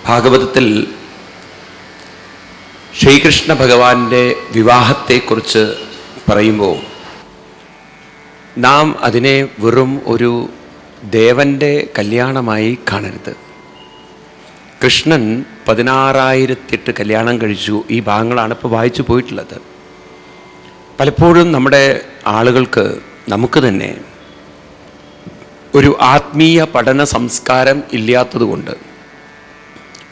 ഭാഗവതത്തിൽ ശ്രീകൃഷ്ണ ഭഗവാന്റെ വിവാഹത്തെക്കുറിച്ച് പറയുമ്പോൾ നാം അതിനെ വെറും ഒരു ദേവൻ്റെ കല്യാണമായി കാണരുത്. കൃഷ്ണൻ 16,008 കല്യാണം കഴിച്ചു. ഈ ഭാഗങ്ങളാണ് ഇപ്പോൾ വായിച്ചു പോയിട്ടുള്ളത്. പലപ്പോഴും നമ്മുടെ ആളുകൾക്ക്, നമുക്ക് തന്നെ ഒരു ആത്മീയ പഠന സംസ്കാരം ഇല്ലാത്തതുകൊണ്ട്,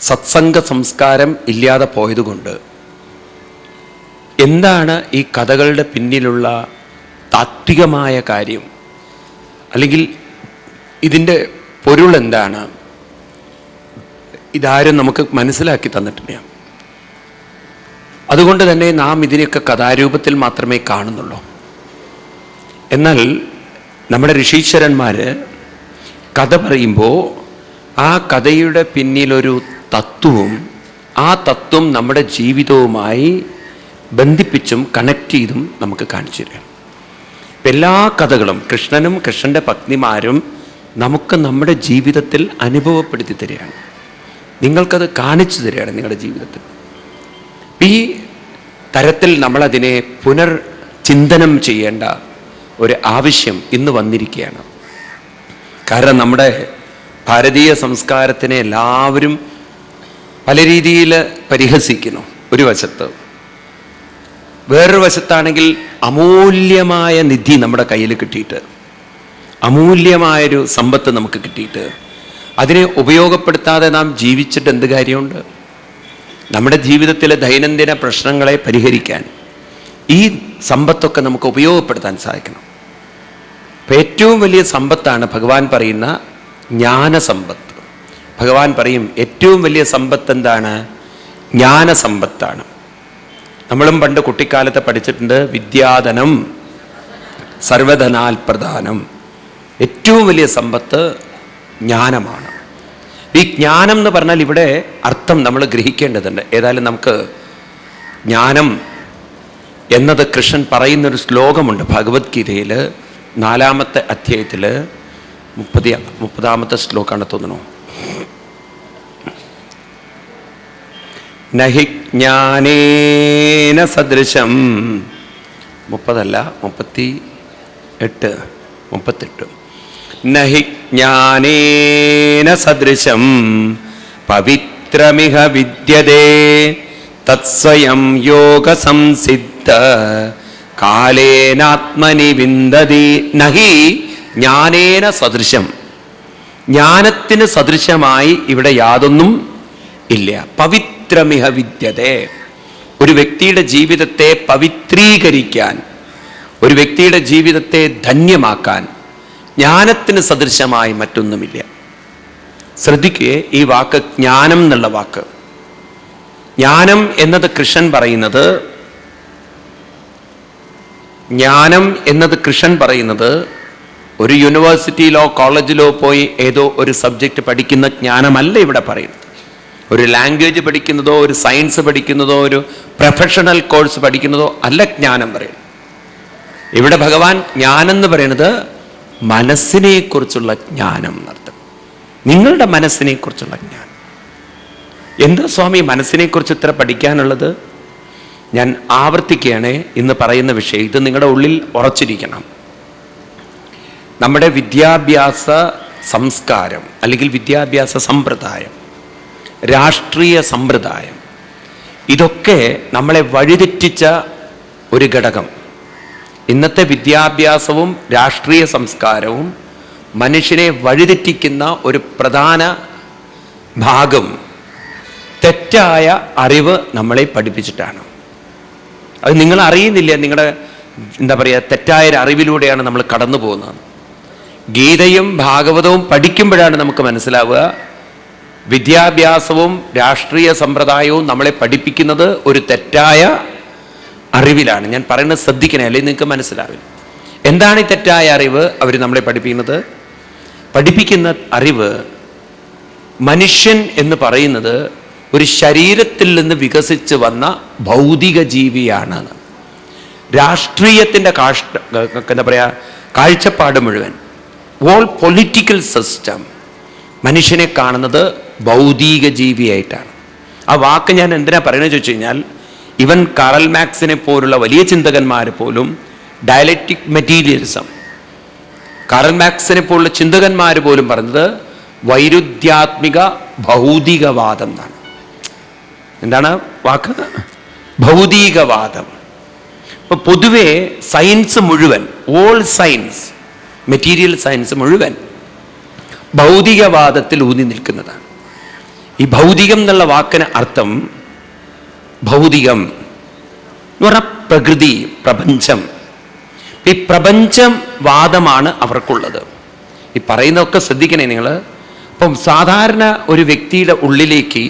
സത്സംഗ സംസ്കാരം ഇല്ലാതെ പോയതുകൊണ്ട്, എന്താണ് ഈ കഥകളുടെ പിന്നിലുള്ള താത്വികമായ കാര്യം, അല്ലെങ്കിൽ ഇതിൻ്റെ പൊരുൾ എന്താണ്, ഇതാരും നമുക്ക് മനസ്സിലാക്കി തന്നിട്ടില്ല. അതുകൊണ്ട് തന്നെ നാം ഇതിനെയൊക്കെ കഥാരൂപത്തിൽ മാത്രമേ കാണുന്നുള്ളൂ. എന്നാൽ നമ്മുടെ ഋഷീശ്വരന്മാർ കഥ പറയുമ്പോൾ ആ കഥയുടെ പിന്നിലൊരു തത്വവും, ആ തത്വം നമ്മുടെ ജീവിതവുമായി ബന്ധിപ്പിച്ചും കണക്ട് ചെയ്തും നമുക്ക് കാണിച്ചു തരാം. എല്ലാ കഥകളും, കൃഷ്ണനും കൃഷ്ണൻ്റെ പത്നിമാരും നമുക്ക് നമ്മുടെ ജീവിതത്തിൽ അനുഭവപ്പെടുത്തി തരികയാണ്. നിങ്ങൾക്കത് കാണിച്ചു തരികയാണ് നിങ്ങളുടെ ജീവിതത്തിൽ. ഈ തരത്തിൽ നമ്മളതിനെ പുനർചിന്തനം ചെയ്യേണ്ട ഒരു ആവശ്യം ഇന്ന് വന്നിരിക്കുകയാണ്. കാരണം നമ്മുടെ ഭാരതീയ സംസ്കാരത്തിനെ എല്ലാവരും പല രീതിയിൽ പരിഹസിക്കുന്നു. ഒരു വശത്ത്, വേറൊരു വശത്താണെങ്കിൽ അമൂല്യമായ നിധി നമ്മുടെ കയ്യിൽ കിട്ടിയിട്ട്, അമൂല്യമായൊരു സമ്പത്ത് നമുക്ക് കിട്ടിയിട്ട് അതിനെ ഉപയോഗപ്പെടുത്താതെ നാം ജീവിച്ചിട്ട് എന്ത് കാര്യമുണ്ട്? നമ്മുടെ ജീവിതത്തിലെ ദൈനംദിന പ്രശ്നങ്ങളെ പരിഹരിക്കാൻ ഈ സമ്പത്തൊക്കെ നമുക്ക് ഉപയോഗപ്പെടുത്താൻ സാധിക്കണം. അപ്പം ഏറ്റവും വലിയ സമ്പത്താണ് ഭഗവാൻ പറയുന്ന ജ്ഞാനസമ്പത്ത്. ഭഗവാൻ പറയും ഏറ്റവും വലിയ സമ്പത്ത് എന്താണ്? ജ്ഞാനസമ്പത്താണ്. നമ്മളും പണ്ട് കുട്ടിക്കാലത്ത് പഠിച്ചിട്ടുണ്ട്, വിദ്യാധനം സർവധനാൽ പ്രധാനം. ഏറ്റവും വലിയ സമ്പത്ത് ജ്ഞാനമാണ്. ഈ ജ്ഞാനം എന്ന് പറഞ്ഞാൽ ഇവിടെ അർത്ഥം നമ്മൾ ഗ്രഹിക്കേണ്ടതുണ്ട്. ഏതായാലും നമുക്ക് ജ്ഞാനം എന്നത് കൃഷ്ണൻ പറയുന്നൊരു ശ്ലോകമുണ്ട് ഭഗവത്ഗീതയിൽ 4-ാമത്തെ അധ്യായത്തിൽ 30-ാമത്തെ ശ്ലോകമാണ് തോന്നുന്നു. നഹി ജ്ഞാനേന സദൃശം, 30 അല്ല 38 നഹി ജ്ഞാനേന സദൃശം പവിത്രമിഹ വിദ്യതേ തത്സ്വയം യോഗ സംസിദ്ധ കാലേനാത്മനി വിന്ദതി. നഹി ജ്ഞാനേന സദൃശം, ജ്ഞാനത്തിന് സദൃശമായി ഇവിടെ യാതൊന്നും ഇല്ല. പവിത്രമിഹ വിദ്യതേ, ഒരു വ്യക്തിയുടെ ജീവിതത്തെ പവിത്രീകരിക്കാൻ, ഒരു വ്യക്തിയുടെ ജീവിതത്തെ ധന്യമാക്കാൻ ജ്ഞാനത്തിന് സദൃശമായി മറ്റൊന്നുമില്ല. ശ്രദ്ധിക്കുക, ഈ വാക്ക് ജ്ഞാനം എന്നുള്ള വാക്ക്, ജ്ഞാനം എന്നത് കൃഷ്ണൻ പറയുന്നത്, ജ്ഞാനം എന്നത് കൃഷ്ണൻ പറയുന്നത് ഒരു യൂണിവേഴ്സിറ്റിയിലോ കോളേജിലോ പോയി ഏതോ ഒരു സബ്ജക്റ്റ് പഠിക്കുന്ന ജ്ഞാനമല്ല ഇവിടെ പറയുന്നത്. ഒരു ലാംഗ്വേജ് പഠിക്കുന്നതോ, ഒരു സയൻസ് പഠിക്കുന്നതോ, ഒരു പ്രൊഫഷണൽ കോഴ്സ് പഠിക്കുന്നതോ അല്ല ജ്ഞാനം പറയുന്നത്. ഇവിടെ ഭഗവാൻ ജ്ഞാനം എന്ന് പറയുന്നത് മനസ്സിനെ കുറിച്ചുള്ള ജ്ഞാനം എന്നർത്ഥം. നിങ്ങളുടെ മനസ്സിനെ കുറിച്ചുള്ള ജ്ഞാനം. എന്താ സ്വാമി മനസ്സിനെ കുറിച്ച് ഇത്ര പഠിക്കാനുള്ളത്? ഞാൻ ആവർത്തിക്കുകയാണ് ഇന്ന് പറയുന്ന വിഷയം. ഇത് നിങ്ങളുടെ ഉള്ളിൽ ഉറച്ചിരിക്കണം. നമ്മുടെ വിദ്യാഭ്യാസ സംസ്കാരം, അല്ലെങ്കിൽ വിദ്യാഭ്യാസ സമ്പ്രദായം, രാഷ്ട്രീയ സമ്പ്രദായം, ഇതൊക്കെ നമ്മളെ വഴിതെറ്റിച്ച ഒരു ഘടകം. ഇന്നത്തെ വിദ്യാഭ്യാസവും രാഷ്ട്രീയ സംസ്കാരവും മനുഷ്യനെ വഴിതെറ്റിക്കുന്ന ഒരു പ്രധാന ഭാഗം തെറ്റായ അറിവ് നമ്മളെ പഠിപ്പിച്ചിട്ടാണ്. അത് നിങ്ങൾ അറിയുന്നില്ല. നിങ്ങളുടെ എന്താ പറയുക, തെറ്റായ അറിവിലൂടെയാണ് നമ്മൾ കടന്നു പോകുന്നത്. ഗീതയും ഭാഗവതവും പഠിക്കുമ്പോഴാണ് നമുക്ക് മനസ്സിലാവുക, വിദ്യാഭ്യാസവും രാഷ്ട്രീയ സമ്പ്രദായവും നമ്മളെ പഠിപ്പിക്കുന്നത് ഒരു തെറ്റായ അറിവിലാണ്. ഞാൻ പറയുന്നത് ശ്രദ്ധിക്കണേ, അല്ലെങ്കിൽ നിങ്ങൾക്ക് മനസ്സിലാവില്ല. എന്താണ് ഈ തെറ്റായ അറിവ് അവർ നമ്മളെ പഠിപ്പിക്കുന്നത്? പഠിപ്പിക്കുന്ന അറിവ്, മനുഷ്യൻ എന്ന് പറയുന്നത് ഒരു ശരീരത്തിൽ നിന്ന് വികസിച്ച് വന്ന ഭൗതിക ജീവിയാണ്. രാഷ്ട്രീയത്തിൻ്റെ എന്താ പറയുക, കാഴ്ചപ്പാട് മുഴുവൻ, ഓൾ പൊളിറ്റിക്കൽ സിസ്റ്റം മനുഷ്യനെ കാണുന്നത് ഭൗതിക ജീവിയായിട്ടാണ്. ആ വാക്ക് ഞാൻ എന്തിനാ പറയുന്നത് ചോദിച്ചു കഴിഞ്ഞാൽ, ഇവൻ കാറൽ മാക്സിനെ പോലുള്ള വലിയ ചിന്തകന്മാർ പോലും ഡയലക്റ്റിക് മെറ്റീരിയലിസം, കാറൽ മാക്സിനെ പോലുള്ള ചിന്തകന്മാർ പോലും പറഞ്ഞത് വൈരുദ്ധ്യാത്മിക ഭൗതികവാദം എന്നാണ്. എന്താണ് വാക്ക്? ഭൗതികവാദം. ഇപ്പൊ പൊതുവെ സയൻസ് മുഴുവൻ, ഓൾ സയൻസ്, മെറ്റീരിയൽ സയൻസ് മുഴുവൻ ഭൗതികവാദത്തിൽ ഊന്നി നിൽക്കുന്നതാണ്. ഈ ഭൗതികം എന്നുള്ള വാക്കിന് അർത്ഥം, ഭൗതികം എന്ന് പറഞ്ഞാൽ പ്രകൃതി, പ്രപഞ്ചം. ഈ പ്രപഞ്ചം വാദമാണ് അവർക്കുള്ളത്. ഈ പറയുന്നതൊക്കെ ശ്രദ്ധിക്കണേ നിങ്ങൾ. അപ്പം സാധാരണ ഒരു വ്യക്തിയുടെ ഉള്ളിലേക്ക്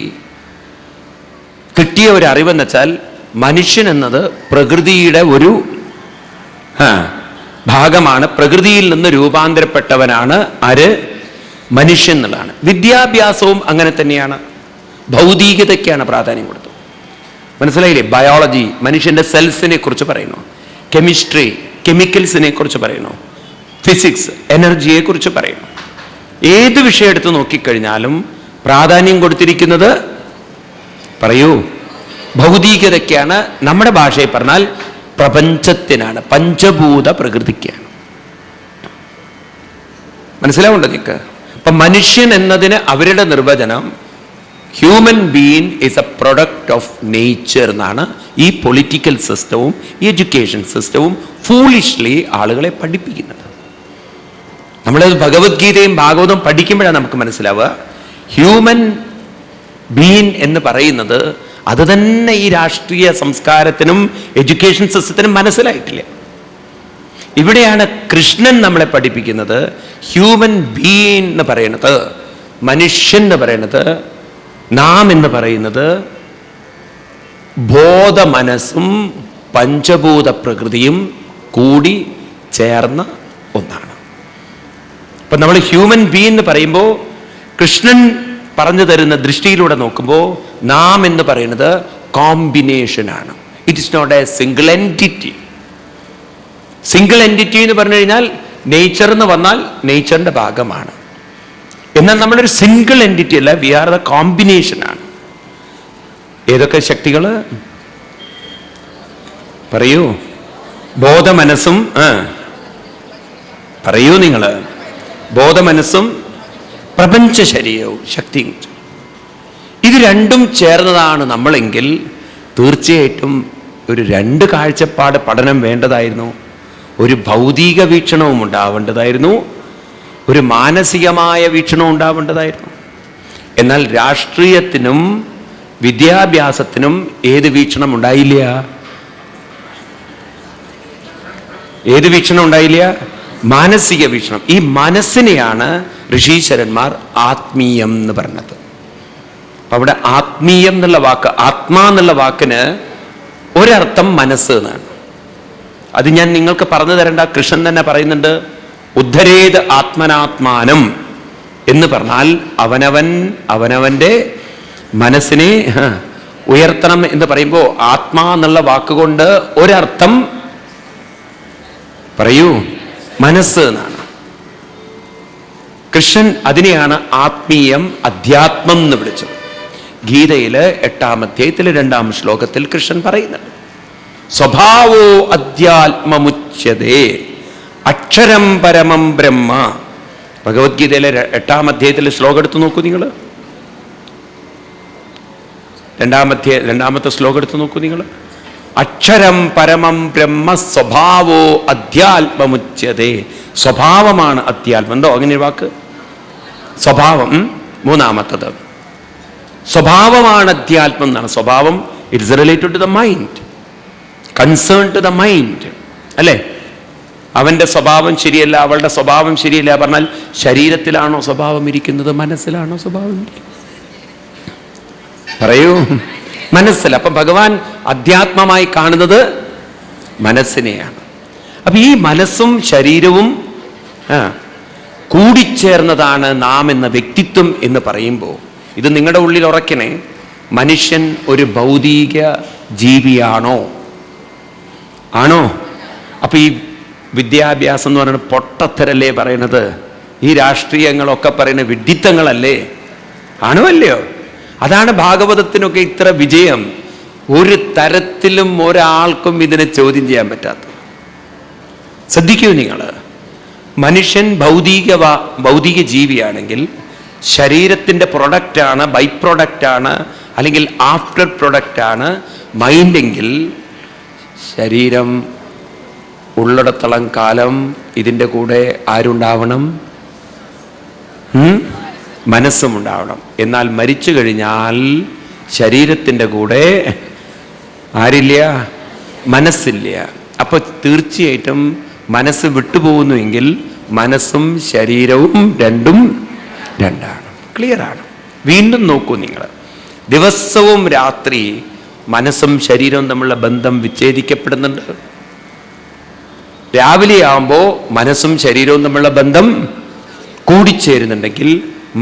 കിട്ടിയ ഒരു അറിവെന്ന് വെച്ചാൽ, മനുഷ്യൻ എന്നത് പ്രകൃതിയുടെ ഒരു ഭാഗമാണ്, പ്രകൃതിയിൽ നിന്ന് രൂപാന്തരപ്പെട്ടവനാണ് ആര്? മനുഷ്യൻ എന്നുള്ളതാണ്. വിദ്യാഭ്യാസവും അങ്ങനെ തന്നെയാണ്, ഭൗതികതയ്ക്കാണ് പ്രാധാന്യം കൊടുത്തത്. മനസ്സിലായില്ലേ? ബയോളജി മനുഷ്യന്റെ സെൽസിനെ കുറിച്ച് പറയുന്നു, കെമിസ്ട്രി കെമിക്കൽസിനെ കുറിച്ച് പറയുന്നു, ഫിസിക്സ് എനർജിയെ കുറിച്ച് പറയുന്നു. ഏത് വിഷയം എടുത്ത് നോക്കിക്കഴിഞ്ഞാലും പ്രാധാന്യം കൊടുത്തിരിക്കുന്നത് പറയൂ ഭൗതികതയ്ക്കാണ്. നമ്മുടെ ഭാഷയിൽ പറഞ്ഞാൽ പ്രപഞ്ചത്തിനാണ്, പഞ്ചഭൂത പ്രകൃതിക്കാണ്. മനസ്സിലാവുണ്ടോ നിങ്ങൾക്ക്? അപ്പൊ മനുഷ്യൻ എന്നതിന് അവരുടെ നിർവചനം human being is A product of nature എന്നാണ് ഈ പൊളിറ്റിക്കൽ സിസ്റ്റവും ഈ എഡ്യൂക്കേഷൻ സിസ്റ്റവും ഫൂളിഷ്ലി ആളുകളെ പഠിപ്പിക്കുന്നത്. നമ്മളത് ഭഗവത്ഗീതയും ഭാഗവതവും പഠിക്കുമ്പോഴാണ് നമുക്ക് മനസ്സിലാവുക, ഹ്യൂമൻ ബീയിങ് എന്ന് പറയുന്നത് അത് തന്നെ ഈ രാഷ്ട്രീയ സംസ്കാരത്തിനും എഡ്യൂക്കേഷൻ സിസ്റ്റത്തിനും മനസ്സിലായിട്ടില്ല. ഇവിടെയാണ് കൃഷ്ണൻ നമ്മളെ പഠിപ്പിക്കുന്നത് ഹ്യൂമൻ ബീയിങ് എന്ന് പറയുന്നത്, മനുഷ്യൻ എന്ന് പറയുന്നത്, നാം എന്ന് പറയുന്നത് ബോധ മനസ്സും പഞ്ചഭൂത പ്രകൃതിയും കൂടി ചേർന്ന ഒന്നാണ്. അപ്പൊ നമ്മൾ ഹ്യൂമൻ ബീയിങ് എന്ന് പറയുമ്പോൾ കൃഷ്ണൻ പറഞ്ഞു തരുന്ന ദൃഷ്ടിയിലൂടെ നോക്കുമ്പോൾ നാം എന്ന് പറയുന്നത് കോമ്പിനേഷനാണ്. It is not a single entity. Single entity എന്ന് പറഞ്ഞു കഴിഞ്ഞാൽ നേച്ചർ എന്ന് വന്നാൽ നേച്ചറിന്റെ ഭാഗമാണ്. എന്നാൽ നമ്മളൊരു സിംഗിൾ എൻറ്റിറ്റി അല്ല, വി ആർ ദ കോമ്പിനേഷനാണ്. ഏതൊക്കെ ശക്തികൾ പറയൂ? ബോധമനസ്സും പറയൂ നിങ്ങൾ, ബോധമനസ്സും പ്രപഞ്ച ശരീരവും ശക്തിയും, ഇത് രണ്ടും ചേർന്നതാണ് നമ്മളെങ്കിൽ തീർച്ചയായിട്ടും ഒരു രണ്ട് കാഴ്ചപ്പാട് പഠനം വേണ്ടതായിരുന്നു. ഒരു ഭൗതിക വീക്ഷണവും ഉണ്ടാവേണ്ടതായിരുന്നു, ഒരു മാനസികമായ വീക്ഷണവും ഉണ്ടാവേണ്ടതായിരുന്നു. എന്നാൽ രാഷ്ട്രീയത്തിനും വിദ്യാഭ്യാസത്തിനും ഏത് വീക്ഷണം ഉണ്ടായില്ല? ഏത് വീക്ഷണം ഉണ്ടായില്ല? മാനസിക വീക്ഷണം. ഈ മനസ്സിനെയാണ് ഋഷീശ്വരന്മാർ ആത്മീയം എന്ന് പറഞ്ഞത്. അപ്പൊ അവിടെ ആത്മീയം എന്നുള്ള വാക്ക്, ആത്മാ എന്നുള്ള വാക്കിന് ഒരർത്ഥം മനസ്സ് എന്നാണ്. അത് ഞാൻ നിങ്ങൾക്ക് പറഞ്ഞു തരേണ്ട, കൃഷ്ണൻ തന്നെ പറയുന്നുണ്ട്, ഉദ്ധരേത് ആത്മനാത്മാനം എന്ന് പറഞ്ഞാൽ അവനവന്റെ മനസ്സിനെ ഉയർത്തണം എന്ന് പറയുമ്പോൾ ആത്മാ എന്നുള്ള വാക്കുകൊണ്ട് ഒരർത്ഥം പറയൂ മനസ്സ് എന്നാണ്. കൃഷ്ണൻ അതിനെയാണ് ആത്മീയം, അധ്യാത്മം എന്ന് വിളിച്ചത്. ഗീതയില് 8-ാം അധ്യായത്തിൽ 2-ാം ശ്ലോകത്തിൽ കൃഷ്ണൻ പറയുന്നുണ്ട്, സ്വഭാവോ അധ്യാത്മമുച്യതേ അക്ഷരം പരമം ബ്രഹ്മ. ഭഗവത്ഗീതയിലെ 8-ാം അധ്യായത്തിലെ ശ്ലോകം എടുത്തു നോക്കൂ നിങ്ങൾ. 2-ാമത്തെ ശ്ലോകം എടുത്തു നോക്കൂ നിങ്ങൾ. അക്ഷരം പരമം ബ്രഹ്മ സ്വഭാവോ അധ്യാത്മമുച്യതേ. സ്വഭാവമാണ് അധ്യാത്മം. എന്തോ അങ്ങനെ ഒരു വാക്ക്, സ്വഭാവം. 3-ാമത്തത് സ്വഭാവമാണ് അധ്യാത്മം എന്നാണ്. സ്വഭാവം it's related to the mind, concern to the mind, അല്ലേ? അവന്റെ സ്വഭാവം ശരിയല്ല, അവളുടെ സ്വഭാവം ശരിയല്ല പറഞ്ഞാൽ ശരീരത്തിലാണോ സ്വഭാവം ഇരിക്കുന്നത്, മനസ്സിലാണോ സ്വഭാവം ഇരിക്കുന്നത്? പറയൂ, മനസ്സിൽ. അപ്പൊ ഭഗവാൻ അധ്യാത്മമായി കാണുന്നത് മനസ്സിനെയാണ്. അപ്പൊ ഈ മനസ്സും ശരീരവും കൂടിച്ചേർന്നതാണ് നാം എന്ന വ്യക്തിത്വം എന്ന് പറയുമ്പോൾ ഇത് നിങ്ങളുടെ ഉള്ളിൽ ഉറക്കണേ. മനുഷ്യൻ ഒരു ഭൗതിക ജീവിയാണോ? ആണോ? അപ്പൊ ഈ വിദ്യാഭ്യാസം എന്ന് പറയുന്നത് പൊട്ടത്തരല്ലേ പറയണത്? ഈ രാഷ്ട്രീയങ്ങളൊക്കെ പറയുന്ന വിഡ്ഢിത്തങ്ങളല്ലേ? ആണോ അല്ലയോ? അതാണ് ഭാഗവതത്തിനൊക്കെ ഇത്ര വിജയം. ഒരു തരത്തിലും ഒരാൾക്കും ഇതിനെ ചോദ്യം ചെയ്യാൻ പറ്റാത്ത. ശ്രദ്ധിക്കൂ നിങ്ങൾ, മനുഷ്യൻ ഭൗതിക ജീവിയാണെങ്കിൽ ശരീരത്തിൻ്റെ പ്രൊഡക്റ്റാണ്, ബൈ പ്രൊഡക്റ്റാണ്, അല്ലെങ്കിൽ ആഫ്റ്റർ പ്രൊഡക്റ്റാണ് മൈൻഡെങ്കിൽ ശരീരം ഉള്ളിടത്തോളം കാലം ഇതിൻ്റെ കൂടെ ആരുണ്ടാവണം? മനസ്സും ഉണ്ടാവണം. എന്നാൽ മരിച്ചു കഴിഞ്ഞാൽ ശരീരത്തിൻ്റെ കൂടെ ആരില്ല? മനസ്സില്ല. അപ്പോൾ തീർച്ചയായിട്ടും മനസ്സ് വിട്ടുപോകുന്നുവെങ്കിൽ മനസ്സും ശരീരവും രണ്ടും രണ്ടാണ്. ക്ലിയറാണ്? വീണ്ടും നോക്കൂ നിങ്ങൾ, ദിവസവും രാത്രി മനസ്സും ശരീരവും തമ്മിലുള്ള ബന്ധം വിച്ഛേദിക്കപ്പെടുന്നുണ്ട്. രാവിലെ ആകുമ്പോൾ മനസ്സും ശരീരവും തമ്മിലുള്ള ബന്ധം കൂടിച്ചേരുന്നുണ്ടെങ്കിൽ